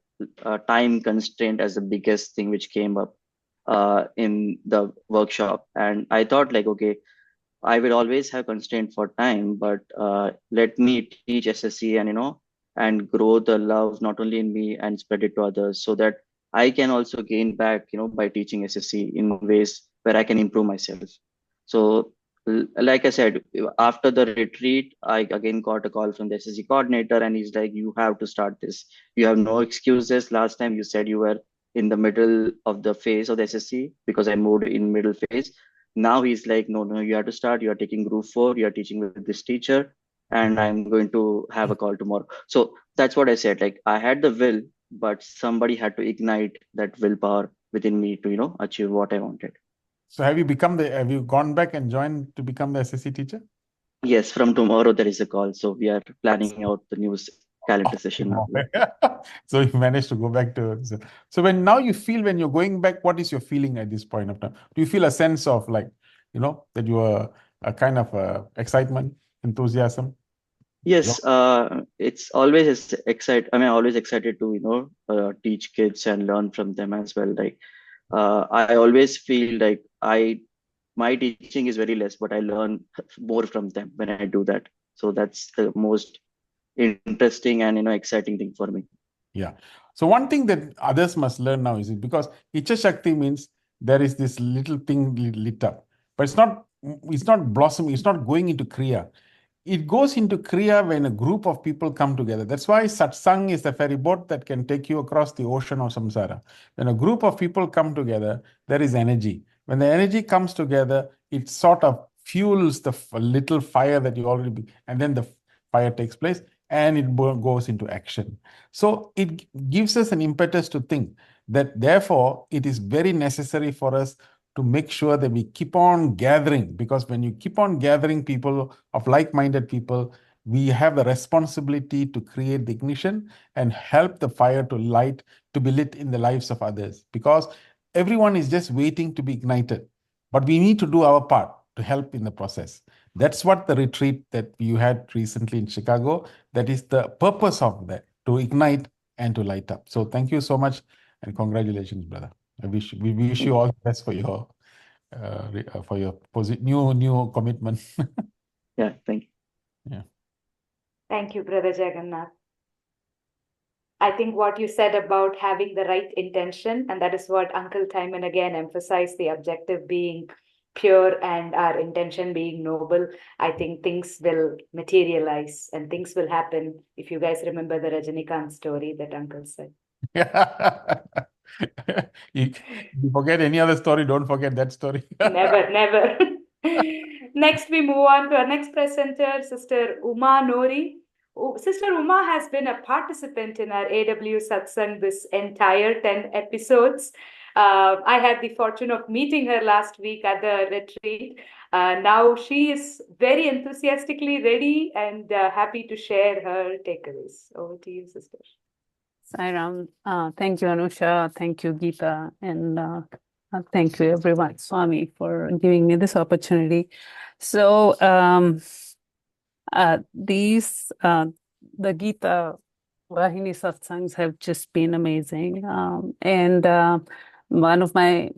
time constraint as the biggest thing which came up in the workshop. And I thought like, okay, I will always have constraint for time, but let me teach SSC and and grow the love not only in me and spread it to others, so that I can also gain back by teaching SSC in ways where I can improve myself. So like I said, after the retreat, I again got a call from the SSC coordinator, and he's like, you have to start this. You have no excuses. Last time you said you were in the middle of the phase of the SSC because I moved in middle phase. Now he's like, no, no, you have to start. You are taking group 4. You are teaching with this teacher, and I'm going to have a call tomorrow. So that's what I said. Like I had the will, but somebody had to ignite that willpower within me to achieve what I wanted. So have you gone back and joined to become the SSC teacher? Yes, from tomorrow there is a call. So we are planning out the new calendar session now. So you managed to go back to. So when you're going back, what is your feeling at this point of time? Do you feel a sense of like, that you are a kind of excitement, enthusiasm? Yes, it's always excited. I mean, always excited to teach kids and learn from them as well. Like I always feel like my teaching is very less, but I learn more from them when I do that. So that's the most interesting and exciting thing for me. Yeah. So one thing that others must learn now is because Icha Shakti means there is this little thing lit up, but it's not blossoming, it's not going into Kriya. It goes into Kriya when a group of people come together. That's why satsang is the ferry boat that can take you across the ocean of samsara. When a group of people come together, there is energy. When the energy comes together, it sort of fuels the little fire that you already be, and then the fire takes place and it goes into action. So it gives us an impetus to think that therefore it is very necessary for us to make sure that we keep on gathering, because when you keep on gathering people of like-minded people, we have the responsibility to create the ignition and help the fire to be lit in the lives of others, because everyone is just waiting to be ignited, but we need to do our part to help in the process. That's what the retreat that you had recently in Chicago, that is the purpose of that, to ignite and to light up. So thank you so much and congratulations, brother. We wish you all the best for your new commitment. Yeah, thank you. Yeah. Thank you, Brother Jagannath. I think what you said about having the right intention, and that is what Uncle time and again emphasized, the objective being pure and our intention being noble. I think things will materialize and things will happen. If you guys remember the Rajinikanth story that Uncle said. You forget any other story, don't forget that story. Never, never. Next, we move on to our next presenter, Sister Uma Nori. Sister Uma has been a participant in our AW Satsang this entire 10 episodes. I had the fortune of meeting her last week at the retreat. Now she is very enthusiastically ready and happy to share her takeaways. Over to you, sister. Sairam, thank you, Anusha. Thank you, Geeta. And thank you, everyone, Swami, for giving me this opportunity. So the Geeta Vahini Satsangs have just been amazing. And one of my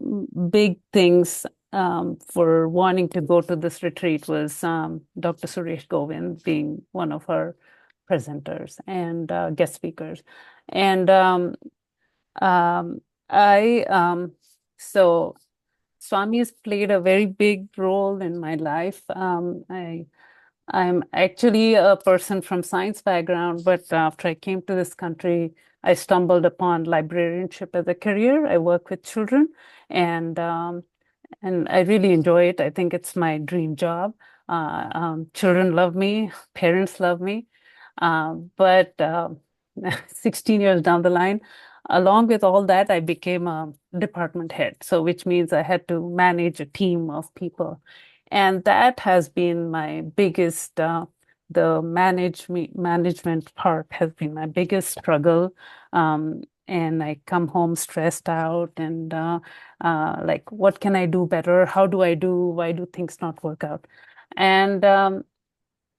big things for wanting to go to this retreat was Dr. Suresh Govind being one of our presenters and guest speakers. And so Swami has played a very big role in my life. I'm actually a person from science background, but after I came to this country, I stumbled upon librarianship as a career. I work with children, and and I really enjoy it. I think it's my dream job. Children love me, parents love me. But 16 years down the line, along with all that, I became a department head. So, which means I had to manage a team of people. And that has been my biggest, the management part has been my biggest struggle. And I come home stressed out and like, what can I do better? How do I do? Why do things not work out? And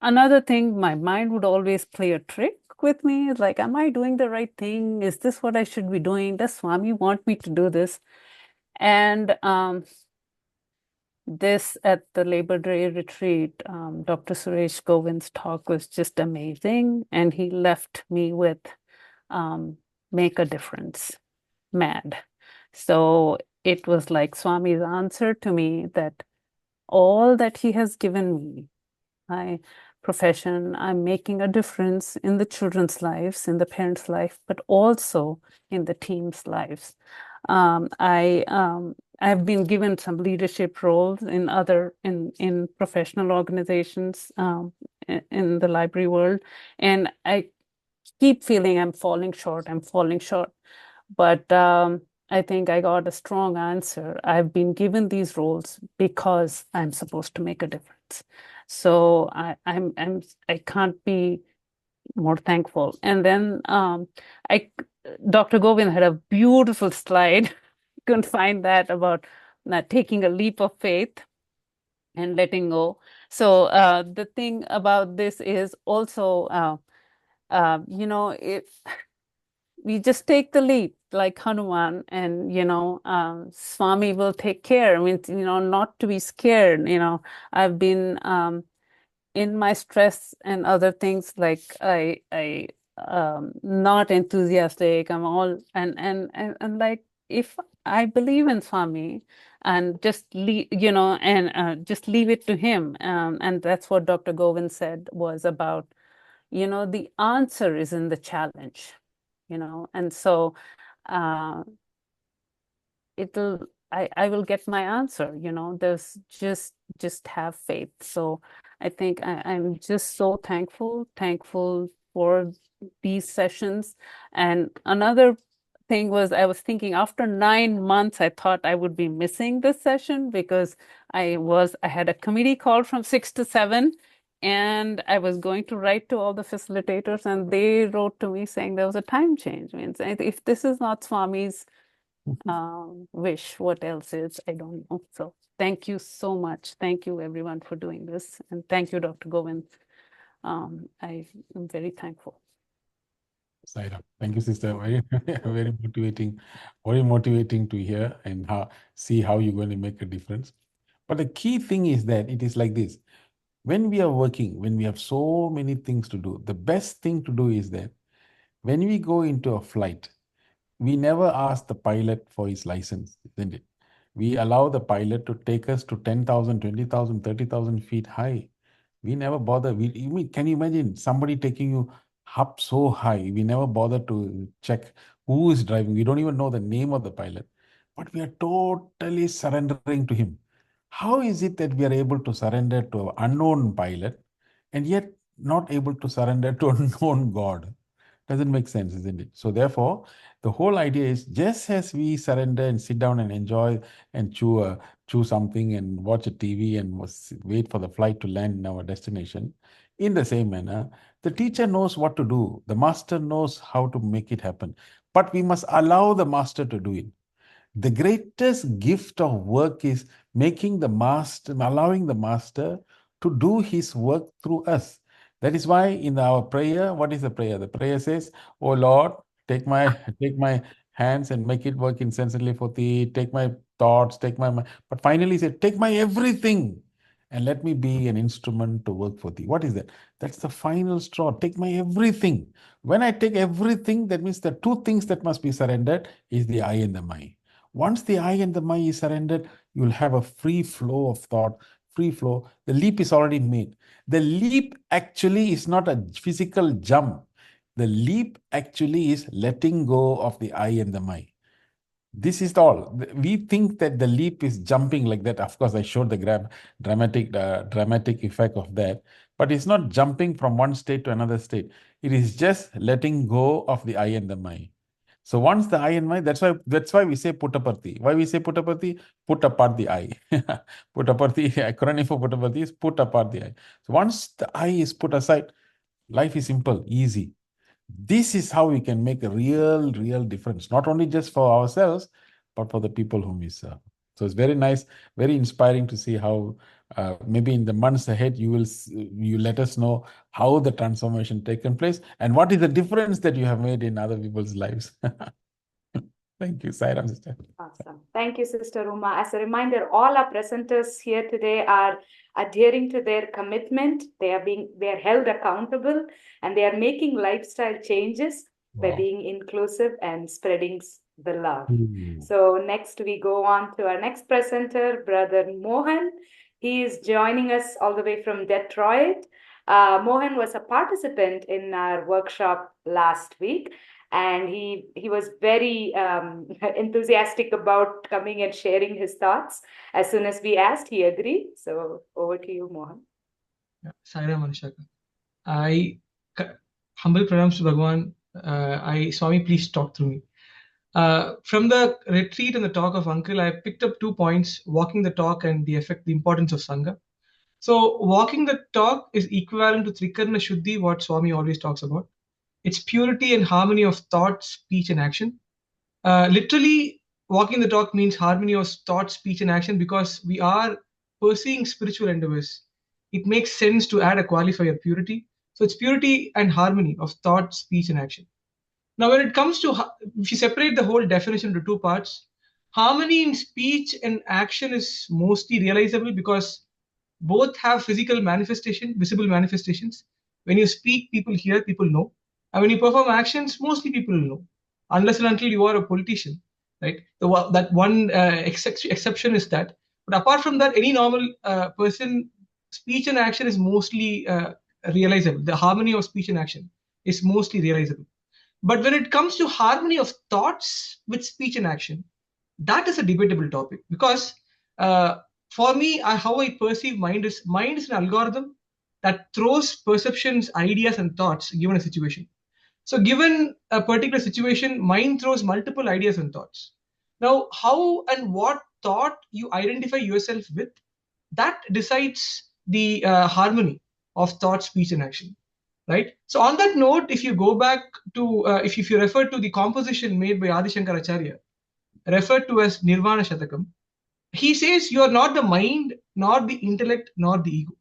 another thing, my mind would always play a trick with me. It's like, am I doing the right thing? Is this what I should be doing? Does Swami want me to do this? And this at the Labor Day retreat, Dr. Suresh Govind's talk was just amazing. And he left me with make a difference, mad. So it was like Swami's answer to me that all that he has given me, my profession, I'm making a difference in the children's lives, in the parents' life, but also in the team's lives. I've been given some leadership roles in professional organizations in the library world, and I keep feeling I'm falling short. I'm falling short, but I think I got a strong answer. I've been given these roles because I'm supposed to make a difference. So I can't be more thankful. And then I Dr. Govind had a beautiful slide. Couldn't find that about taking a leap of faith and letting go. So the thing about this is also, if we just take the leap like Hanuman, and Swami will take care. I mean, not to be scared. I've been in my stress and other things, like I not enthusiastic. I'm all and like, if I believe in Swami and just leave, and just leave it to him. And that's what Dr. Govind said was about, the answer is in the challenge, and so uh, I will get my answer. There's just have faith. So I think I'm just so thankful for these sessions. And another thing was, I was thinking, after 9 months, I thought I would be missing this session, because I had a committee call from 6 to 7, and I was going to write to all the facilitators, and they wrote to me saying there was a time change. Means if this is not Swami's wish, what else is? I don't know. So thank you so much. Thank you everyone for doing this. And thank you, Dr. Govind. I am very thankful. Saira. Thank you, sister. Very, very motivating to hear and see how you're going to make a difference. But the key thing is that it is like this. When we are working, when we have so many things to do, the best thing to do is that when we go into a flight, we never ask the pilot for his license, isn't it? We allow the pilot to take us to 10,000, 20,000, 30,000 feet high. We never bother. Can you imagine somebody taking you up so high? We never bother to check who is driving. We don't even know the name of the pilot, but we are totally surrendering to him. How is it that we are able to surrender to an unknown pilot and yet not able to surrender to a known God? Doesn't make sense, isn't it? So therefore, the whole idea is, just as we surrender and sit down and enjoy and chew something and watch a TV and wait for the flight to land in our destination, in the same manner, the teacher knows what to do. The master knows how to make it happen. But we must allow the master to do it. The greatest gift of work is allowing the master to do his work through us. That is why in our prayer, what is the prayer? The prayer says, "Oh Lord, take my hands and make it work incessantly for thee. Take my thoughts, take my mind." But finally he said, "Take my everything and let me be an instrument to work for thee." What is that? That's the final straw. Take my everything. When I take everything, that means the two things that must be surrendered is the I and the mind. Once the I and the mind is surrendered, you'll have a free flow of thought, free flow. The leap is already made. The leap actually is not a physical jump. The leap actually is letting go of the I and the mind. This is all. We think that the leap is jumping like that. Of course, I showed the dramatic effect of that, but it's not jumping from one state to another state. It is just letting go of the I and the my. So once the I and my, that's why we say Puttaparthi. Why we say Puttaparthi? Put apart the I. Puttaparthi, acronym for Puttaparthi is put apart the I. So once the I is put aside, life is simple, easy. This is how we can make a real difference, not only just for ourselves, but for the people whom we serve. So it's very nice, very inspiring to see how maybe in the months ahead you let us know how the transformation taken place and what is the difference that you have made in other people's lives. Thank you, Sairam sister. Awesome. Thank you, Sister Uma. As a reminder, all our presenters here today are adhering to their commitment. They are held accountable, and they are making lifestyle changes by being inclusive and spreading the love. So next we go on to our next presenter, Brother Mohan. He is joining us all the way from Detroit. Mohan was a participant in our workshop last week, and he was very enthusiastic about coming and sharing his thoughts. As soon as we asked, he agreed. So over to you, Mohan. Saira Manashaka. Humble pranams to Bhagwan. Swami, please talk through me. From the retreat and the talk of Uncle, I picked up 2 points: walking the talk and the importance of Sangha. So walking the talk is equivalent to Trikarna Shuddhi, what Swami always talks about. It's purity and harmony of thought, speech, and action. Literally, walking the talk means harmony of thought, speech, and action, because we are pursuing spiritual endeavors. It makes sense to add a qualifier, purity. So it's purity and harmony of thought, speech, and action. Now, when it comes to, if you separate the whole definition into 2 parts, harmony in speech and action is mostly realizable because both have physical manifestation, visible manifestations. When you speak, people hear, people know. And when you perform actions, mostly people know, unless and until you are a politician, right? That one exception is that. But apart from that, any normal person, speech and action is mostly realizable. The harmony of speech and action is mostly realizable. But when it comes to harmony of thoughts with speech and action, that is a debatable topic, because for me, how I perceive mind is an algorithm that throws perceptions, ideas, and thoughts given a situation. So given a particular situation, mind throws multiple ideas and thoughts. Now, how and what thought you identify yourself with, that decides the harmony of thought, speech, and action, right? So on that note, if you go back to, if you refer to the composition made by Adi Shankaracharya, referred to as Nirvana Shatakam, he says you are not the mind, nor the intellect, nor the ego,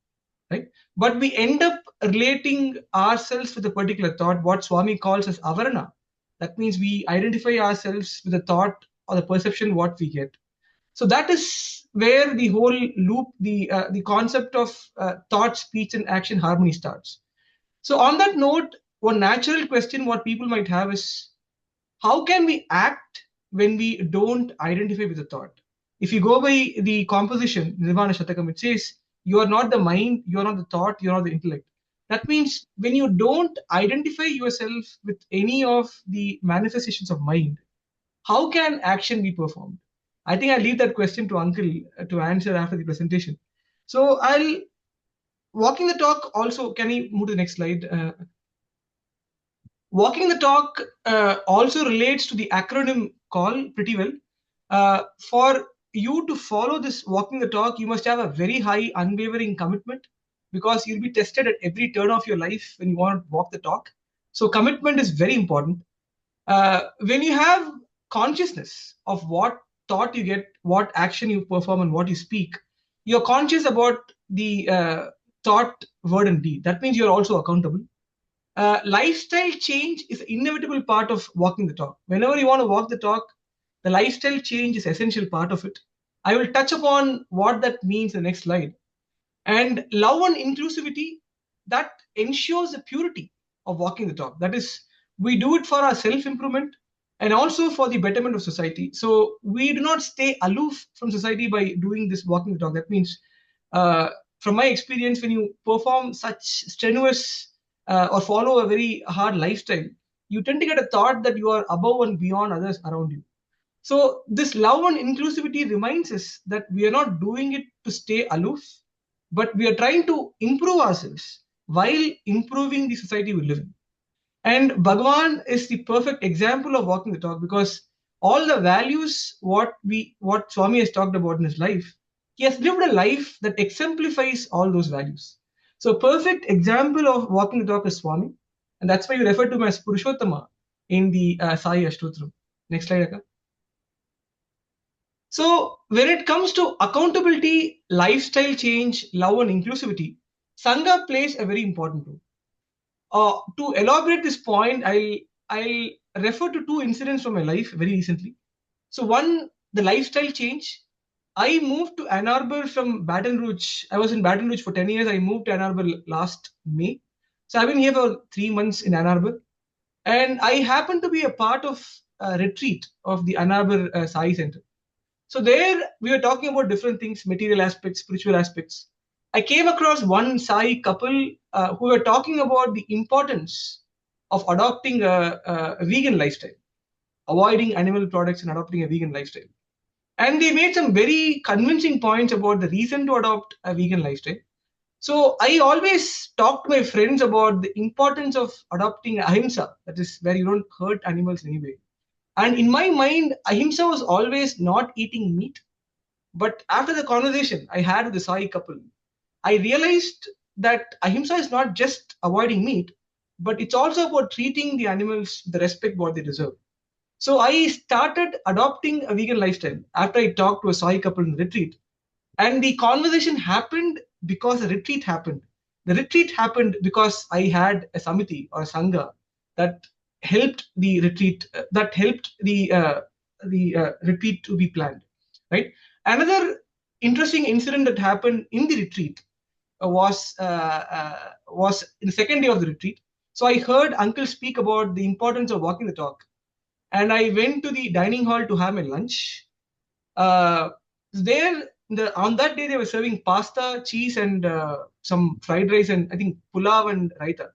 right? But we end up relating ourselves with a particular thought, what Swami calls as avarana. That means we identify ourselves with the thought or the perception what we get. So that is where the whole loop, the concept of thought, speech, and action harmony starts. So on that note, one natural question what people might have is, how can we act when we don't identify with the thought? If you go by the composition, Nirvana Shatakam, it says, you are not the mind, you are not the thought, you are not the intellect. That means when you don't identify yourself with any of the manifestations of mind, how can action be performed? I think I'll leave that question to Uncle to answer after the presentation. So walking the talk also, can you move to the next slide? Walking the talk also relates to the acronym call pretty well. For you to follow this walking the talk, you must have a very high unwavering commitment, because you'll be tested at every turn of your life when you want to walk the talk. So commitment is very important. When you have consciousness of what thought you get, what action you perform, and what you speak, you're conscious about the thought, word, and deed. That means you're also accountable. Lifestyle change is an inevitable part of walking the talk. Whenever you want to walk the talk, the lifestyle change is an essential part of it. I will touch upon what that means in the next slide. And love and inclusivity, that ensures the purity of walking the talk. That is, we do it for our self-improvement and also for the betterment of society. So we do not stay aloof from society by doing this walking the talk. That means, from my experience, when you perform such strenuous or follow a very hard lifestyle, you tend to get a thought that you are above and beyond others around you. So this love and inclusivity reminds us that we are not doing it to stay aloof, but we are trying to improve ourselves while improving the society we live in. And Bhagavan is the perfect example of walking the talk, because all the values what Swami has talked about in his life, he has lived a life that exemplifies all those values. So perfect example of walking the talk is Swami, and that's why you refer to him as Purushottama in the Sai Ashtotram. Next slide, Akka. So when it comes to accountability, lifestyle change, love and inclusivity, Sangha plays a very important role. To elaborate this point, I'll refer to two incidents from my life very recently. So one, the lifestyle change. I moved to Ann Arbor from Baton Rouge. I was in Baton Rouge for 10 years. I moved to Ann Arbor last May. So I've been here for 3 months in Ann Arbor. And I happened to be a part of a retreat of the Ann Arbor Sai Center. So there we were talking about different things, material aspects, spiritual aspects. I came across one Sai couple who were talking about the importance of adopting a vegan lifestyle, avoiding animal products and adopting a vegan lifestyle. And they made some very convincing points about the reason to adopt a vegan lifestyle. So I always talk to my friends about the importance of adopting ahimsa, that is where you don't hurt animals anyway. And in my mind, ahimsa was always not eating meat. But after the conversation I had with the Sai couple, I realized that ahimsa is not just avoiding meat, but it's also about treating the animals with the respect what they deserve. So I started adopting a vegan lifestyle after I talked to a Sai couple in the retreat. And the conversation happened because the retreat happened. The retreat happened because I had a samiti or a sangha that helped the retreat, retreat to be planned. Right. Another interesting incident that happened in the retreat was in the second day of the retreat. So I heard Uncle speak about the importance of walking the talk, and I went to the dining hall to have my lunch. On that day they were serving pasta, cheese, and some fried rice, and I think pulav and raita.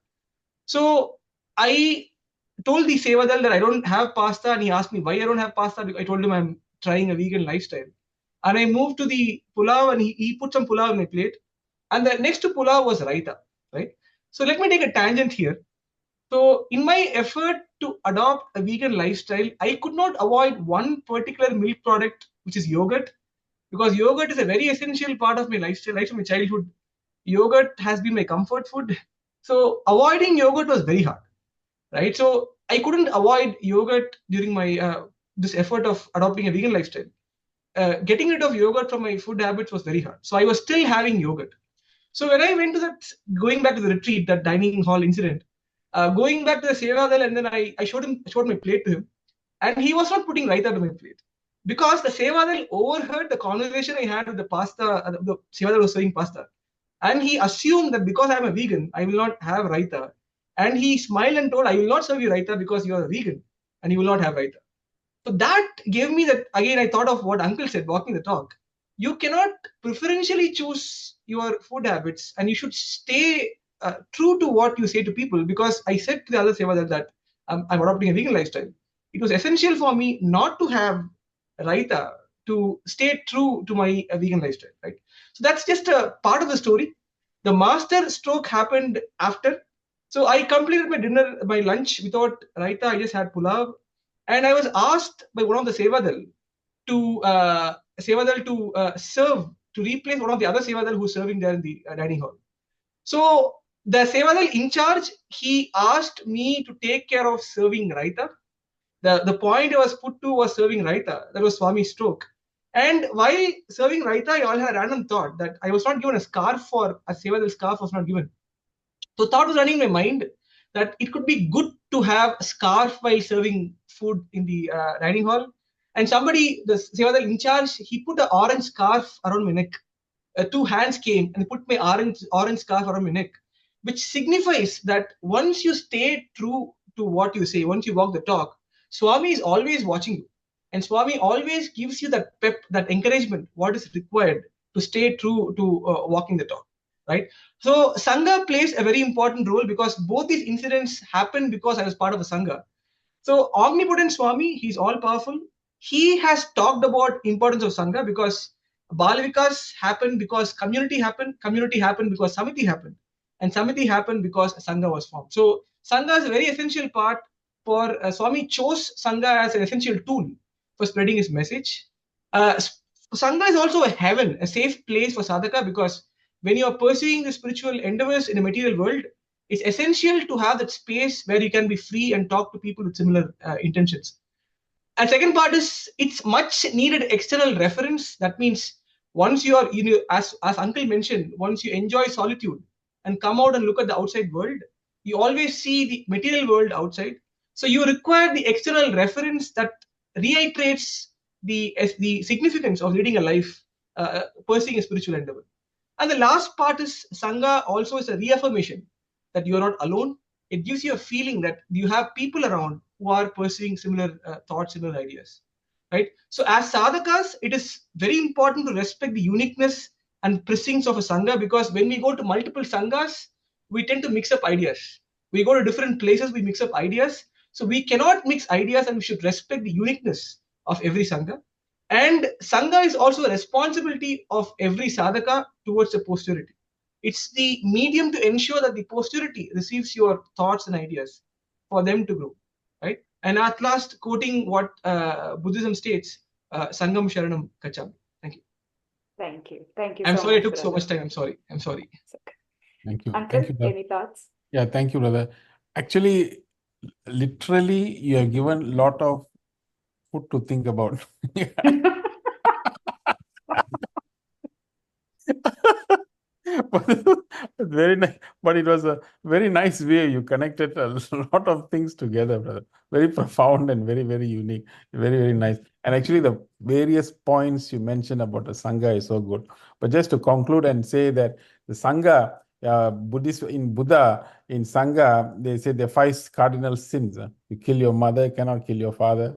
So I told the Sevadal that I don't have pasta, and he asked me why I don't have pasta. I told him I'm trying a vegan lifestyle. And I moved to the pulav, and he put some pulav on my plate. And the next to pulav was raita, right? So let me take a tangent here. So in my effort to adopt a vegan lifestyle, I could not avoid one particular milk product, which is yogurt, because yogurt is a very essential part of my lifestyle. Right from my childhood, yogurt has been my comfort food. So avoiding yogurt was very hard, right? So I couldn't avoid yogurt during my this effort of adopting a vegan lifestyle. Getting rid of yogurt from my food habits was very hard. So I was still having yogurt. So when I went to going back to the retreat, that dining hall incident, going back to the Sevadal, and then I showed my plate to him, and he was not putting raita to my plate, because the Sevadal overheard the conversation I had with the the Sevadal was serving pasta, and he assumed that because I am a vegan, I will not have raita, and he smiled and told, I will not serve you raita because you are a vegan, and you will not have raita. So that gave me that, again, I thought of what Uncle said, walking the talk. You cannot preferentially choose your food habits, and you should stay true to what you say to people, because I said to the other Sevadal that I'm adopting a vegan lifestyle. It was essential for me not to have raita to stay true to my vegan lifestyle, right? So that's just a part of the story. The master stroke happened after. So I completed my lunch without raita. I just had pulav. And I was asked by one of the Sevadal to serve, to replace one of the other Sevadal who's serving there in the dining hall. So the Sevadal in charge, he asked me to take care of serving raita. The point I was put to was serving raita. That was Swami's stroke. And while serving raita, I all had a random thought that I was not given a scarf, for a Sevadal scarf was not given. So thought was running in my mind that it could be good to have a scarf while serving food in the dining hall. And somebody, the Sevadal in charge, he put an orange scarf around my neck. Two hands came and put my orange scarf around my neck, which signifies that once you stay true to what you say, once you walk the talk, Swami is always watching you. And Swami always gives you that pep, that encouragement, what is required to stay true to walking the talk, right? So Sangha plays a very important role, because both these incidents happened because I was part of a Sangha. So omnipotent Swami, he's all powerful. he has talked about importance of Sangha because Bal Vikas happened because community happened because Samiti happened, and Samiti happened because Sangha was formed. So Sangha is a very essential part for Swami chose Sangha as an essential tool for spreading his message. Sangha is also a heaven, a safe place for sadhaka, because when you are pursuing the spiritual endeavors in a material world, it's essential to have that space where you can be free and talk to people with similar intentions. And second part is it's much needed external reference. That means once you are, as Uncle mentioned, once you enjoy solitude and come out and look at the outside world, you always see the material world outside. So you require the external reference that reiterates the significance of leading a life, pursuing a spiritual endeavor. And the last part is Sangha also is a reaffirmation that you are not alone. It gives you a feeling that you have people around who are pursuing similar thoughts, similar ideas, right? So as sadhakas, it is very important to respect the uniqueness and precincts of a Sangha, because when we go to multiple Sanghas, we tend to mix up ideas. We go to different places, we mix up ideas. So we cannot mix ideas, and we should respect the uniqueness of every Sangha. And Sangha is also a responsibility of every sadhaka towards the posterity. It's the medium to ensure that the posterity receives your thoughts and ideas for them to grow, right? And at last, quoting what Buddhism states, Sangam Sharanam Kacham. Thank you. Thank you. Thank you I'm so sorry I much, took so brother. much time. I'm sorry. It's okay. Thank you. Uncle, Thank you, brother. any thoughts? Yeah, thank you, brother. Actually, literally, you have given a lot of food to think about. But very nice. But it was a very nice way you connected a lot of things together, brother. Very profound and very, very unique. Very, very nice. And actually, the various points you mentioned about the Sangha is so good. But just to conclude and say that the Sangha, Buddhist in Buddha, in Sangha, they say the five cardinal sins. You kill your mother, cannot kill your father,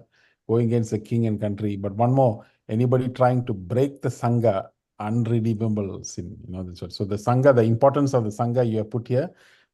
going against the king and country. But one more, anybody trying to break the Sangha, unredeemable sin, this one. So the Sangha, the importance of the Sangha you have put here,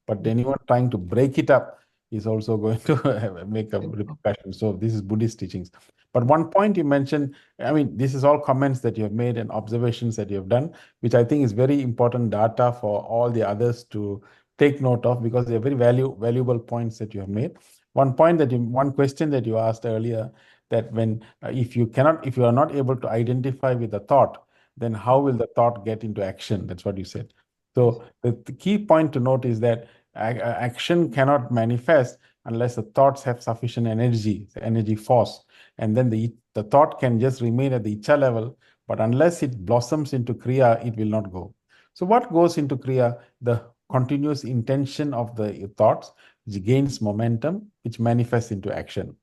but anyone trying to break it up is also going to make a repercussion. So this is Buddhist teachings. But one point you mentioned, I mean, this is all comments that you have made and observations that you have done, which I think is very important data for all the others to take note of, because they are very valuable points that you have made. One question that you asked earlier, that when if you are not able to identify with the thought, then how will the thought get into action? That's what you said. So the key point to note is that action cannot manifest unless the thoughts have sufficient energy force. And then the thought can just remain at the Icha level, but unless it blossoms into Kriya, it will not go. So what goes into Kriya? The continuous intention of the thoughts, which gains momentum, which manifests into action.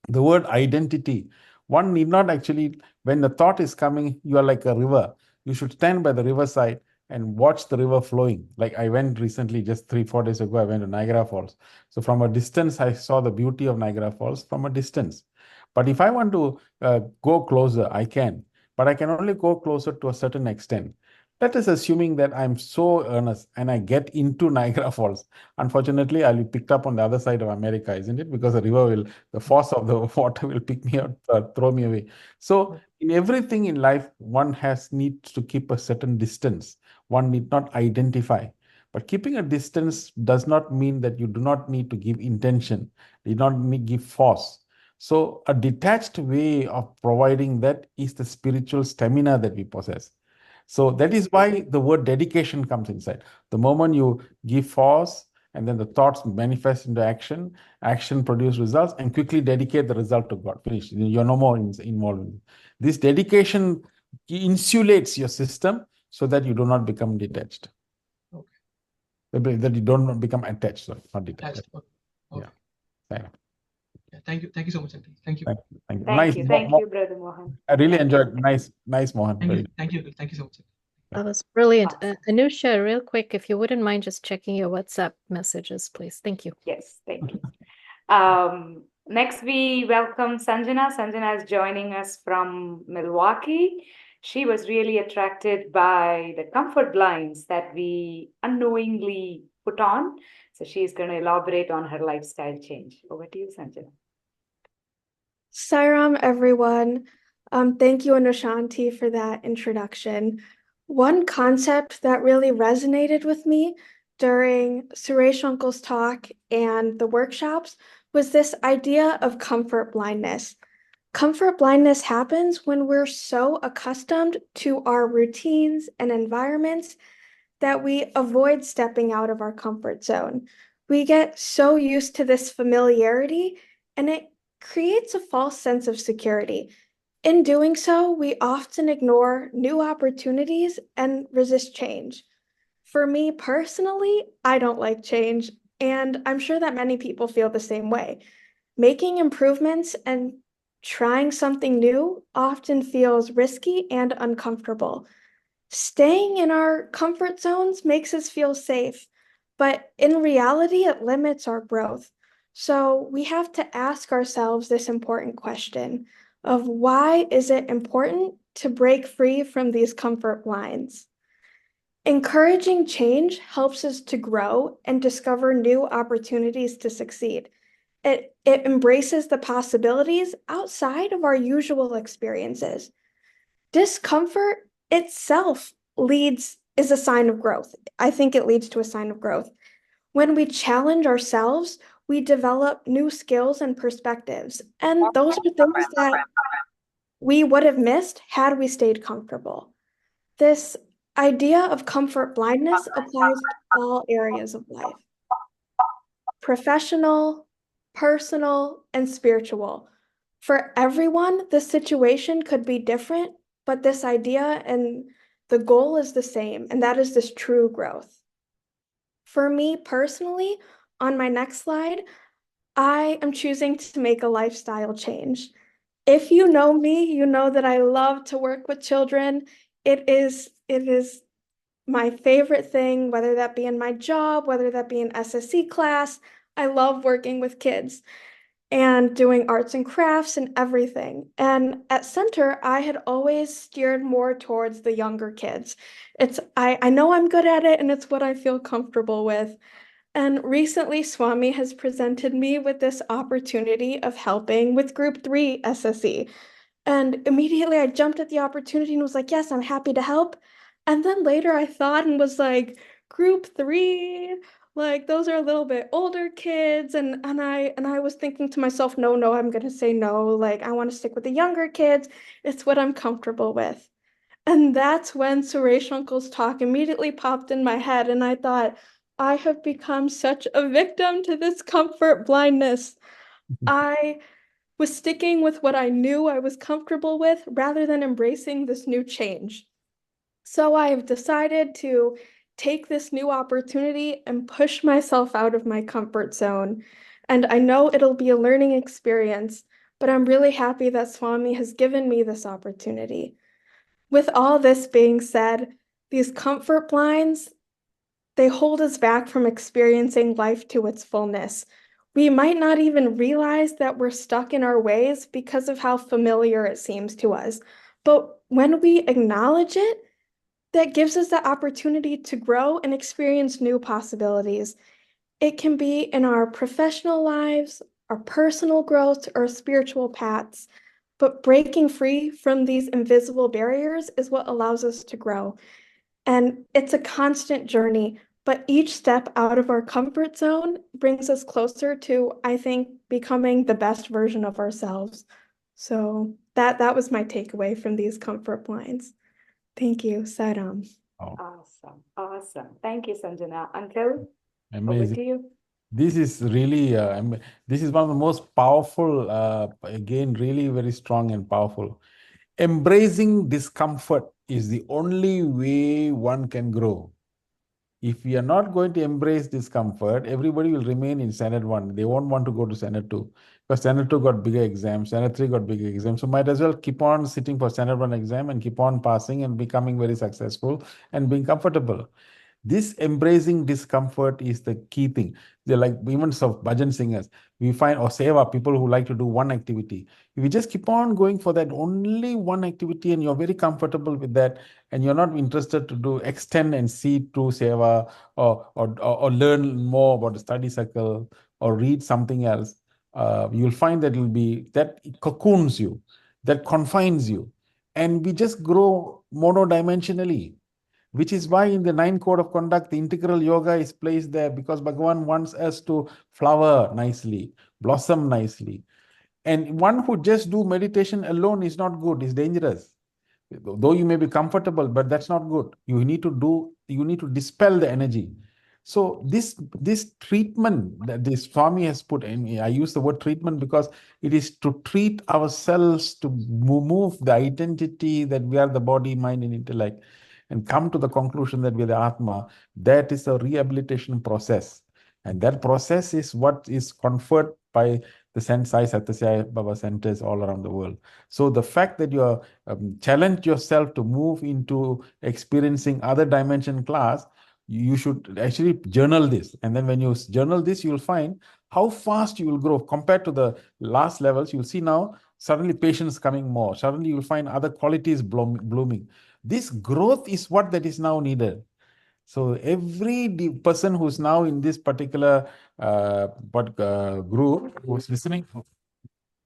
The word identity, one need not actually, when the thought is coming, you are like a river. You should stand by the riverside and watch the river flowing. Like I went recently, just 3-4 days ago, I went to Niagara Falls. So from a distance, I saw the beauty of Niagara Falls from a distance. But if I want to go closer, I can. But I can only go closer to a certain extent. That is assuming that I'm so earnest and I get into Niagara Falls. Unfortunately, I'll be picked up on the other side of America, isn't it? Because the force of the water will pick me up, throw me away. So in everything in life, one needs to keep a certain distance. One need not identify. But keeping a distance does not mean that you do not need to give intention, you do not need to give force. So a detached way of providing that is the spiritual stamina that we possess. So that is why the word dedication comes inside. The moment you give force and then the thoughts manifest into action, action produce results, and quickly dedicate the result to God. Finish. You're no more involved. This dedication insulates your system so that you do not become detached. Okay. That you don't become attached, sorry, not detached. Okay. Yeah. Thank you. Thank you so much, Auntie. Thank you. Thank you. Thank you. Thank you, Brother Mohan. I really Thank enjoyed you. it. Nice, Mohan. Thank you. Thank you. Thank you so much. That was brilliant. Awesome. Anusha, real quick, if you wouldn't mind just checking your WhatsApp messages, please. Thank you. Yes, thank you. Next, we welcome Sanjana. Sanjana is joining us from Milwaukee. She was really attracted by the comfort blinds that we unknowingly put on. So she's going to elaborate on her lifestyle change. Over to you, Sanjana. Sairam, everyone. Thank you, Anushanti, for that introduction. One concept that really resonated with me during Suresh Uncle's talk and the workshops was this idea of comfort blindness. Comfort blindness happens when we're so accustomed to our routines and environments that we avoid stepping out of our comfort zone. We get so used to this familiarity, and it creates a false sense of security. In doing so, we often ignore new opportunities and resist change. For me personally, I don't like change, and I'm sure that many people feel the same way. Making improvements and trying something new often feels risky and uncomfortable. Staying in our comfort zones makes us feel safe, but in reality, it limits our growth. So we have to ask ourselves this important question of why is it important to break free from these comfort blinds? Encouraging change helps us to grow and discover new opportunities to succeed. It embraces the possibilities outside of our usual experiences. Discomfort itself is a sign of growth. I think it leads to a sign of growth. When we challenge ourselves, we develop new skills and perspectives. And those are things that we would have missed had we stayed comfortable. This idea of comfort blindness applies to all areas of life: professional, personal, and spiritual. For everyone, the situation could be different, but this idea and the goal is the same, and that is this true growth. For me personally, on my next slide, I am choosing to make a lifestyle change. If you know me, you know that I love to work with children. It is my favorite thing, whether that be in my job, whether that be in SSC class. I love working with kids and doing arts and crafts and everything. And at Center, I had always steered more towards the younger kids. I know I'm good at it and it's what I feel comfortable with. And recently, Swami has presented me with this opportunity of helping with Group 3 SSE. And immediately I jumped at the opportunity and was like, yes, I'm happy to help. And then later I thought and was like, Group 3, like those are a little bit older kids. And I was thinking to myself, no, I'm gonna say no. Like I want to stick with the younger kids. It's what I'm comfortable with. And that's when Suresh Uncle's talk immediately popped in my head, and I thought, I have become such a victim to this comfort blindness. I was sticking with what I knew I was comfortable with rather than embracing this new change. So I have decided to take this new opportunity and push myself out of my comfort zone. And I know it'll be a learning experience, but I'm really happy that Swami has given me this opportunity. With all this being said, these comfort blinds, they hold us back from experiencing life to its fullness. We might not even realize that we're stuck in our ways because of how familiar it seems to us. But when we acknowledge it, that gives us the opportunity to grow and experience new possibilities. It can be in our professional lives, our personal growth, or spiritual paths. But breaking free from these invisible barriers is what allows us to grow. And it's a constant journey, but each step out of our comfort zone brings us closer to, I think, becoming the best version of ourselves. So that was my takeaway from these comfort blinds. Thank you, Saram. Oh, Awesome. Thank you, Sanjana. Uncle, over amazing. to you. This is really, this is one of the most powerful, again, really very strong and powerful. Embracing discomfort is the only way one can grow. If we are not going to embrace discomfort, everybody will remain in Standard 1. They won't want to go to Standard 2 because Standard 2 got bigger exams, Standard 3 got bigger exams. So might as well keep on sitting for Standard 1 exam and keep on passing and becoming very successful and being comfortable. This embracing discomfort is the key thing. They're like even of bhajan singers. We find or seva people who like to do one activity. If you just keep on going for that only one activity and you're very comfortable with that, and you're not interested to do extend and see through seva or learn more about the study circle or read something else, you'll find that it cocoons you, that confines you. And we just grow monodimensionally, which is why in the 9 code of conduct, the integral yoga is placed there, because Bhagavan wants us to flower nicely, blossom nicely. And one who just do meditation alone is not good, is dangerous. Though you may be comfortable, but that's not good. You need to dispel the energy. So this treatment that this Swami has put in, I use the word treatment because it is to treat ourselves, to move the identity that we are the body, mind, and intellect, and come to the conclusion that we are the Atma. That is a rehabilitation process. And that process is what is conferred by the Sai Satyasai Baba centers all around the world. So the fact that you are challenge yourself to move into experiencing other dimension class, you should actually journal this. And then when you journal this, you'll find how fast you will grow compared to the last levels. You'll see now suddenly patience coming more. Suddenly you'll find other qualities blooming. This growth is what that is now needed. So every person who's now in this particular group who's listening,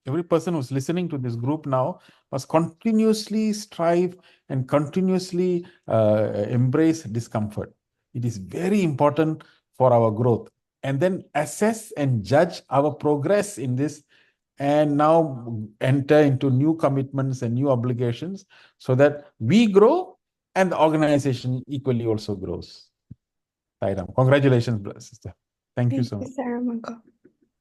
every person who's listening to this group now must continuously strive and continuously embrace discomfort. It is very important for our growth. And then assess and judge our progress in this, and now enter into new commitments and new obligations so that we grow and the organization equally also grows. Sairam. Congratulations, sister. Thank you so much.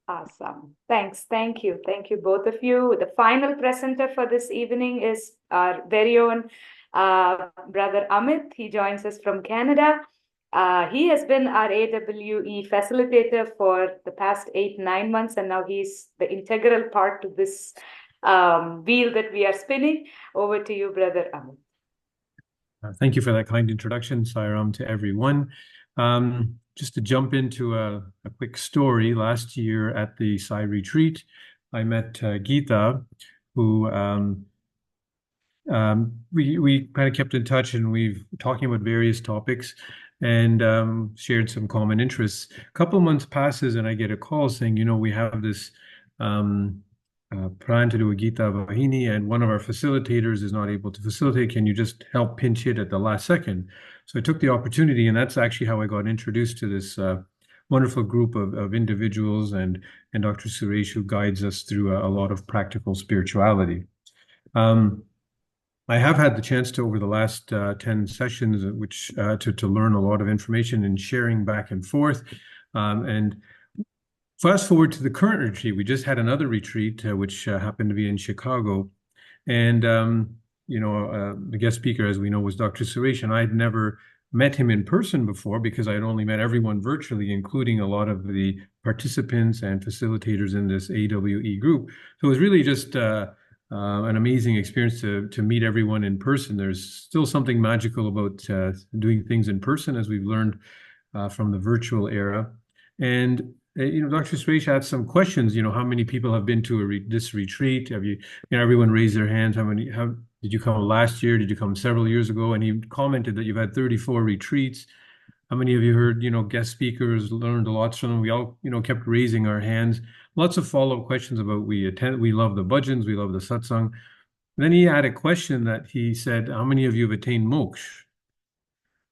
Awesome. Thanks. Thank you. Thank you, both of you. The final presenter for this evening is our very own brother Amit. He joins us from Canada. He has been our AWE facilitator for the past 8-9 months, and now he's the integral part to this wheel that we are spinning. Over to you, brother Amit. Thank you for that kind introduction, Sairam, to everyone. Just to jump into a quick story, last year at the Sai retreat, I met Geeta, who we kind of kept in touch, and we've talking about various topics and shared some common interests. A couple of months passes, and I get a call saying, we have this plan to do a Gita Vahini, and one of our facilitators is not able to facilitate. Can you just help pinch hit at the last second? So I took the opportunity, and that's actually how I got introduced to this wonderful group of individuals and Dr. Suresh, who guides us through a lot of practical spirituality. I have had the chance to, over the last 10 sessions, which to learn a lot of information and sharing back and forth. And fast forward to the current retreat, we just had another retreat, which happened to be in Chicago. And, the guest speaker, as we know, was Dr. Suresh, and I had never met him in person before because I had only met everyone virtually, including a lot of the participants and facilitators in this AWE group. So it was really just an amazing experience to meet everyone in person. There's still something magical about doing things in person, as we've learned from the virtual era. And Dr. Suresh had some questions. How many people have been to this retreat? Have you? Everyone raised their hands. How did you come last year? Did you come several years ago? And he commented that you've had 34 retreats. How many of you heard? Guest speakers, learned a lot from them. We all, kept raising our hands. Lots of follow-up questions about we love the bhajans, we love the satsang. Then he had a question that he said, how many of you have attained moksha?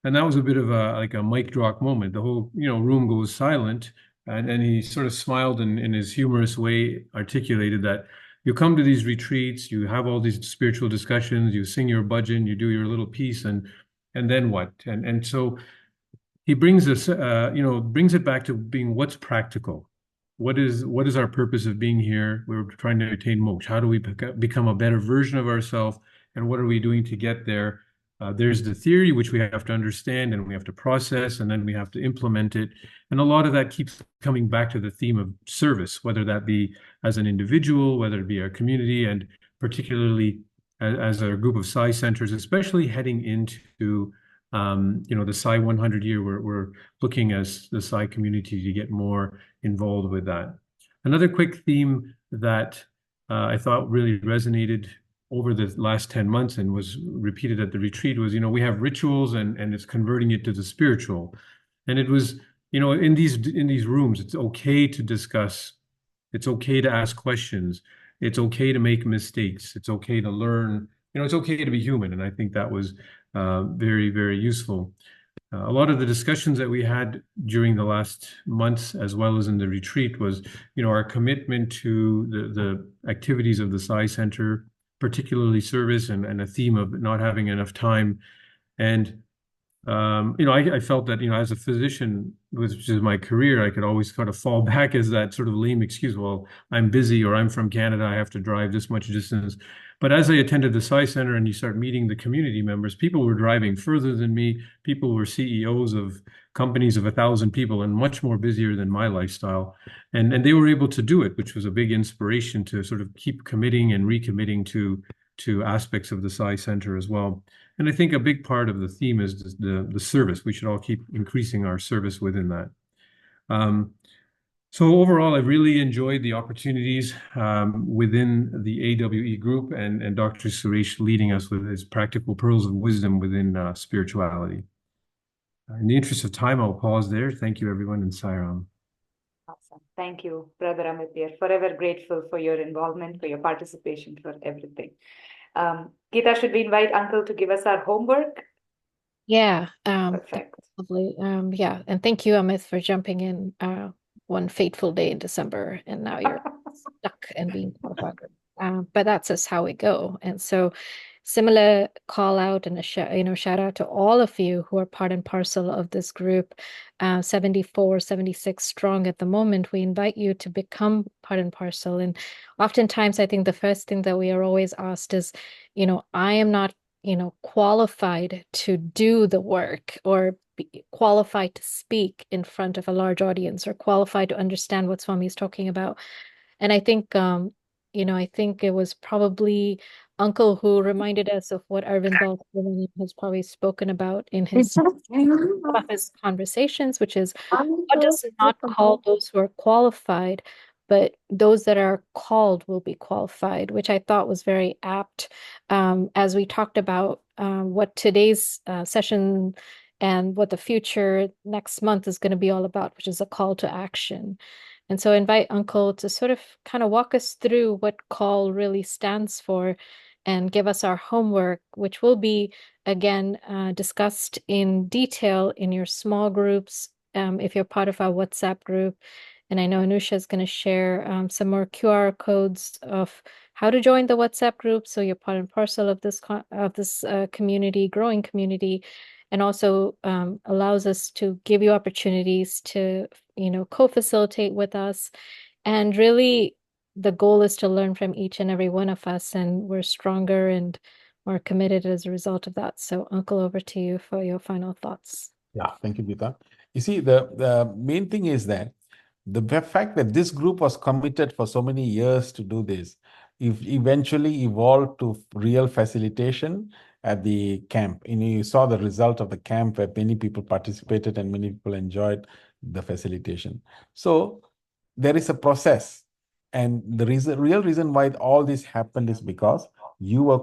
And that was a bit of a mic drop moment. The whole room goes silent. And he sort of smiled and in his humorous way articulated that you come to these retreats, you have all these spiritual discussions, you sing your bhajan, you do your little piece, and then what? And so he brings us, brings it back to being what's practical. What is our purpose of being here? We're trying to attain moksha. How do we become a better version of ourselves? And what are we doing to get there? There's the theory, which we have to understand and we have to process, and then we have to implement it. And a lot of that keeps coming back to the theme of service, whether that be as an individual, whether it be our community, and particularly as a group of Sai centers, especially heading into the Sai 100 year, we're looking as the Sai community to get more involved with that. Another quick theme that I thought really resonated over the last 10 months and was repeated at the retreat was, we have rituals and it's converting it to the spiritual. And it was, in these rooms, it's okay to discuss It's okay to ask questions. It's okay to make mistakes. It's okay to learn. It's okay to be human. And I think that was very, very useful. A lot of the discussions that we had during the last months, as well as in the retreat, was, our commitment to the activities of the Sai Center, particularly service, and a theme of not having enough time. And I felt that, as a physician, which is my career, I could always kind of fall back as that sort of lame excuse. Well, I'm busy, or I'm from Canada, I have to drive this much distance. But as I attended the Sai Center and you start meeting the community members, people were driving further than me. People were CEOs of companies of 1,000 people and much more busier than my lifestyle. And they were able to do it, which was a big inspiration to sort of keep committing and recommitting to aspects of the Sai Center as well. And I think a big part of the theme is the service. We should all keep increasing our service within that. So overall, I really enjoyed the opportunities within the AWE group and Dr. Suresh leading us with his practical pearls of wisdom within spirituality. In the interest of time, I'll pause there. Thank you, everyone, and Sairam. Awesome. Thank you, Brother Amit. We are forever grateful for your involvement, for your participation, for everything. Geeta, should we invite Uncle to give us our homework? Yeah. Perfect. Lovely. Yeah. And thank you, Amit, for jumping in one fateful day in December, and now you're stuck and being qualified. But that's just how we go. And so similar call out and a shout out to all of you who are part and parcel of this group, 74, 76 strong at the moment. We invite you to become part and parcel. And oftentimes, I think the first thing that we are always asked is, I am not, qualified to do the work, or be qualified to speak in front of a large audience, or qualified to understand what Swami is talking about. And I think, I think it was probably Uncle who reminded us of what Arvind Balsam has probably spoken about in some of his conversations, which is God does not call those who are qualified, but those that are called will be qualified, which I thought was very apt as we talked about what today's session and what the future next month is going to be all about, which is a call to action. And so I invite Uncle to sort of kind of walk us through what call really stands for and give us our homework, which will be, again, discussed in detail in your small groups if you're part of our WhatsApp group. And I know Anusha is going to share some more QR codes of how to join the WhatsApp group, so you're part and parcel of this community, growing community, and also allows us to give you opportunities to, co-facilitate with us. And really, the goal is to learn from each and every one of us, and we're stronger and more committed as a result of that. So, Uncle, over to you for your final thoughts. Yeah, thank you, Geeta. You see, the main thing is that the fact that this group was committed for so many years to do this, eventually evolved to real facilitation at the camp. You saw the result of the camp where many people participated and many people enjoyed the facilitation. So there is a process. And the real reason why all this happened is because you were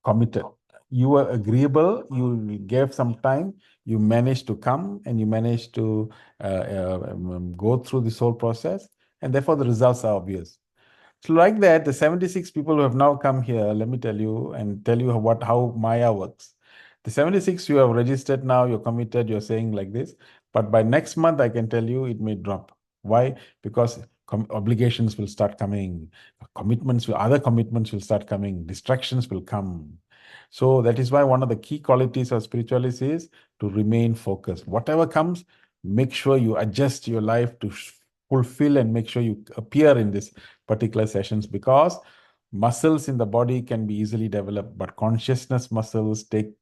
committed. You were agreeable, you gave some time, you managed to come, and you managed to go through this whole process, and therefore the results are obvious. So like that, the 76 people who have now come here, let me tell you how Maya works. The 76 you have registered now, you're committed, you're saying like this, but by next month, I can tell you it may drop. Why? Because obligations will start coming, other commitments will start coming, distractions will come. So that is why one of the key qualities of spirituality is to remain focused. Whatever comes, make sure you adjust your life to fulfill and make sure you appear in these particular sessions, because muscles in the body can be easily developed, but consciousness muscles takes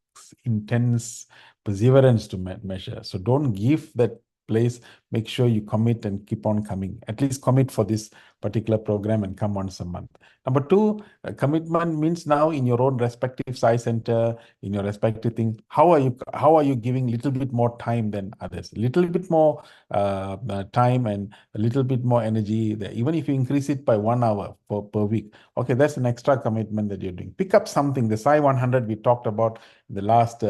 intense perseverance to measure. So don't give that place. Make sure you commit and keep on coming. At least commit for this particular program and come once a month. Number two, commitment means now in your own respective Sai Center, in your respective thing, how are you giving little bit more time than others? Little bit more time and a little bit more energy there. Even if you increase it by 1 hour per week, okay, that's an extra commitment that you're doing. Pick up something. The Sai 100 we talked about in the last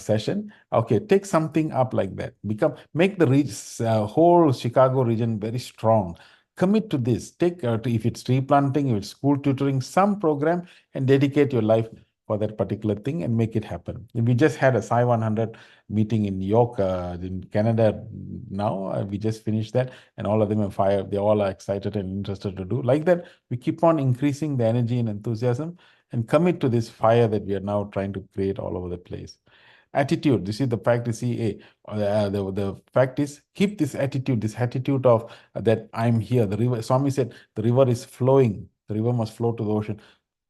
session. Okay, take something up like that. Make the whole Chicago region very strong. commit to this. Take if it's tree planting, if it's school tutoring, some program, and dedicate your life for that particular thing and make it happen. We just had a Psi 100 meeting in York, in Canada now. We just finished that, and all of them are fired. They all are excited and interested to do. Like that, we keep on increasing the energy and enthusiasm and commit to this fire that we are now trying to create all over the place. Attitude. This is the fact. You see, the fact is, keep this attitude of that I'm here. The river. Swami said the river is flowing. The river must flow to the ocean.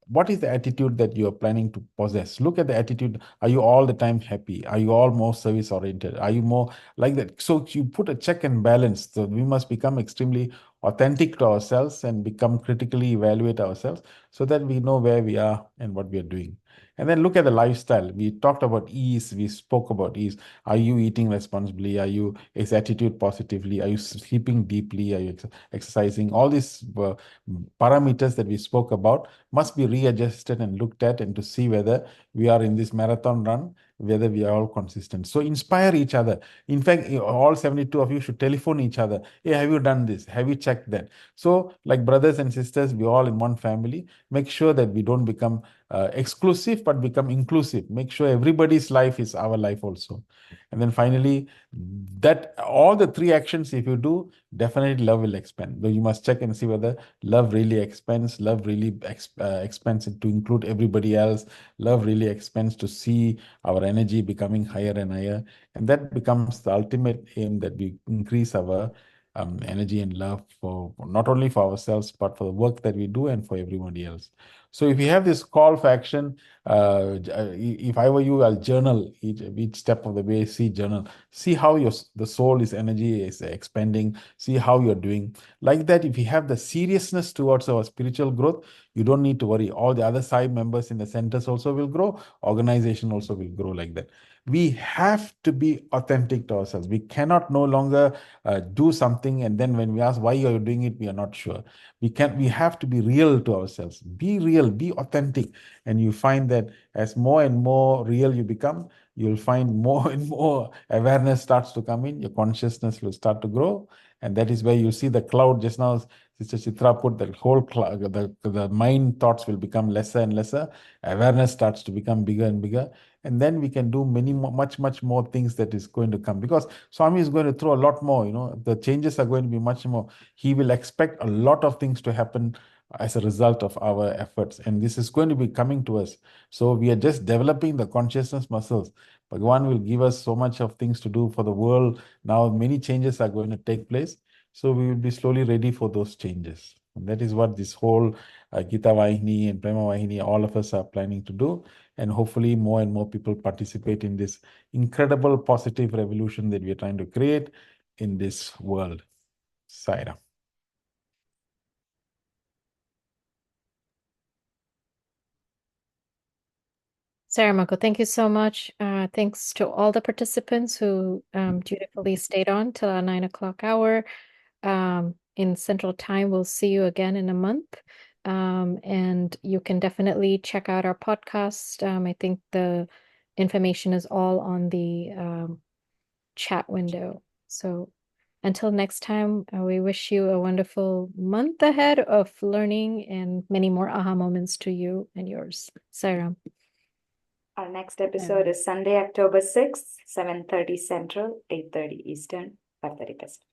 What is the attitude that you are planning to possess? Look at the attitude. Are you all the time happy? Are you all more service oriented? Are you more like that? So you put a check and balance. So we must become extremely authentic to ourselves and become critically evaluate ourselves so that we know where we are and what we are doing. And then look at the lifestyle. We talked about ease. We spoke about ease. Are you eating responsibly? Are you is attitude positively? Are you sleeping deeply? Are you exercising? All these parameters that we spoke about must be readjusted and looked at, and to see whether we are in this marathon run, whether we are all consistent. So inspire each other. In fact, all 72 of you should telephone each other. Hey, have you done this? Have you checked that? So like brothers and sisters, we all in one family. Make sure that we don't become exclusive, but become inclusive. Make sure everybody's life is our life also. And then finally, that all the three actions, if you do, definitely love will expand. Though you must check and see whether love really expands, love really expands it to include everybody else. Love really expands to see our energy becoming higher and higher. And that becomes the ultimate aim, that we increase our energy and love for not only for ourselves, but for the work that we do and for everybody else. So if you have this call for action, if I were you, I'll journal each step of the way. See, journal, see how the soul is energy is expanding. See how you're doing. Like that, if you have the seriousness towards our spiritual growth, you don't need to worry. All the other side members in the centers also will grow. Organization also will grow like that. We have to be authentic to ourselves. We cannot no longer do something, and then when we ask why are you doing it, we are not sure. We have to be real to ourselves. Be real, be authentic. And you find that as more and more real you become, you'll find more and more awareness starts to come in. Your consciousness will start to grow. And that is where you see the cloud. Just now, Sister Chitra put the whole cloud, the mind thoughts will become lesser and lesser. Awareness starts to become bigger and bigger. And then we can do many more, much more things that is going to come, because Swami is going to throw a lot more. The changes are going to be much more. He will expect a lot of things to happen as a result of our efforts, and this is going to be coming to us. So we are just developing the consciousness muscles. Bhagwan will give us so much of things to do for the world. Now many changes are going to take place, so we will be slowly ready for those changes. And that is what this whole Gita Vahini and Prema Vahini, all of us are planning to do. And hopefully more and more people participate in this incredible positive revolution that we are trying to create in this world. Saira. Saramako, thank you so much. Thanks to all the participants who dutifully stayed on till our 9 o'clock hour. In Central Time, we'll see you again in a month. And you can definitely check out our podcast. I think the information is all on the chat window. So until next time, we wish you a wonderful month ahead of learning and many more aha moments to you and yours. Sairam. Our next episode is Sunday, October 6th, 7:30 Central, 8:30 Eastern, 5:30 Pacific.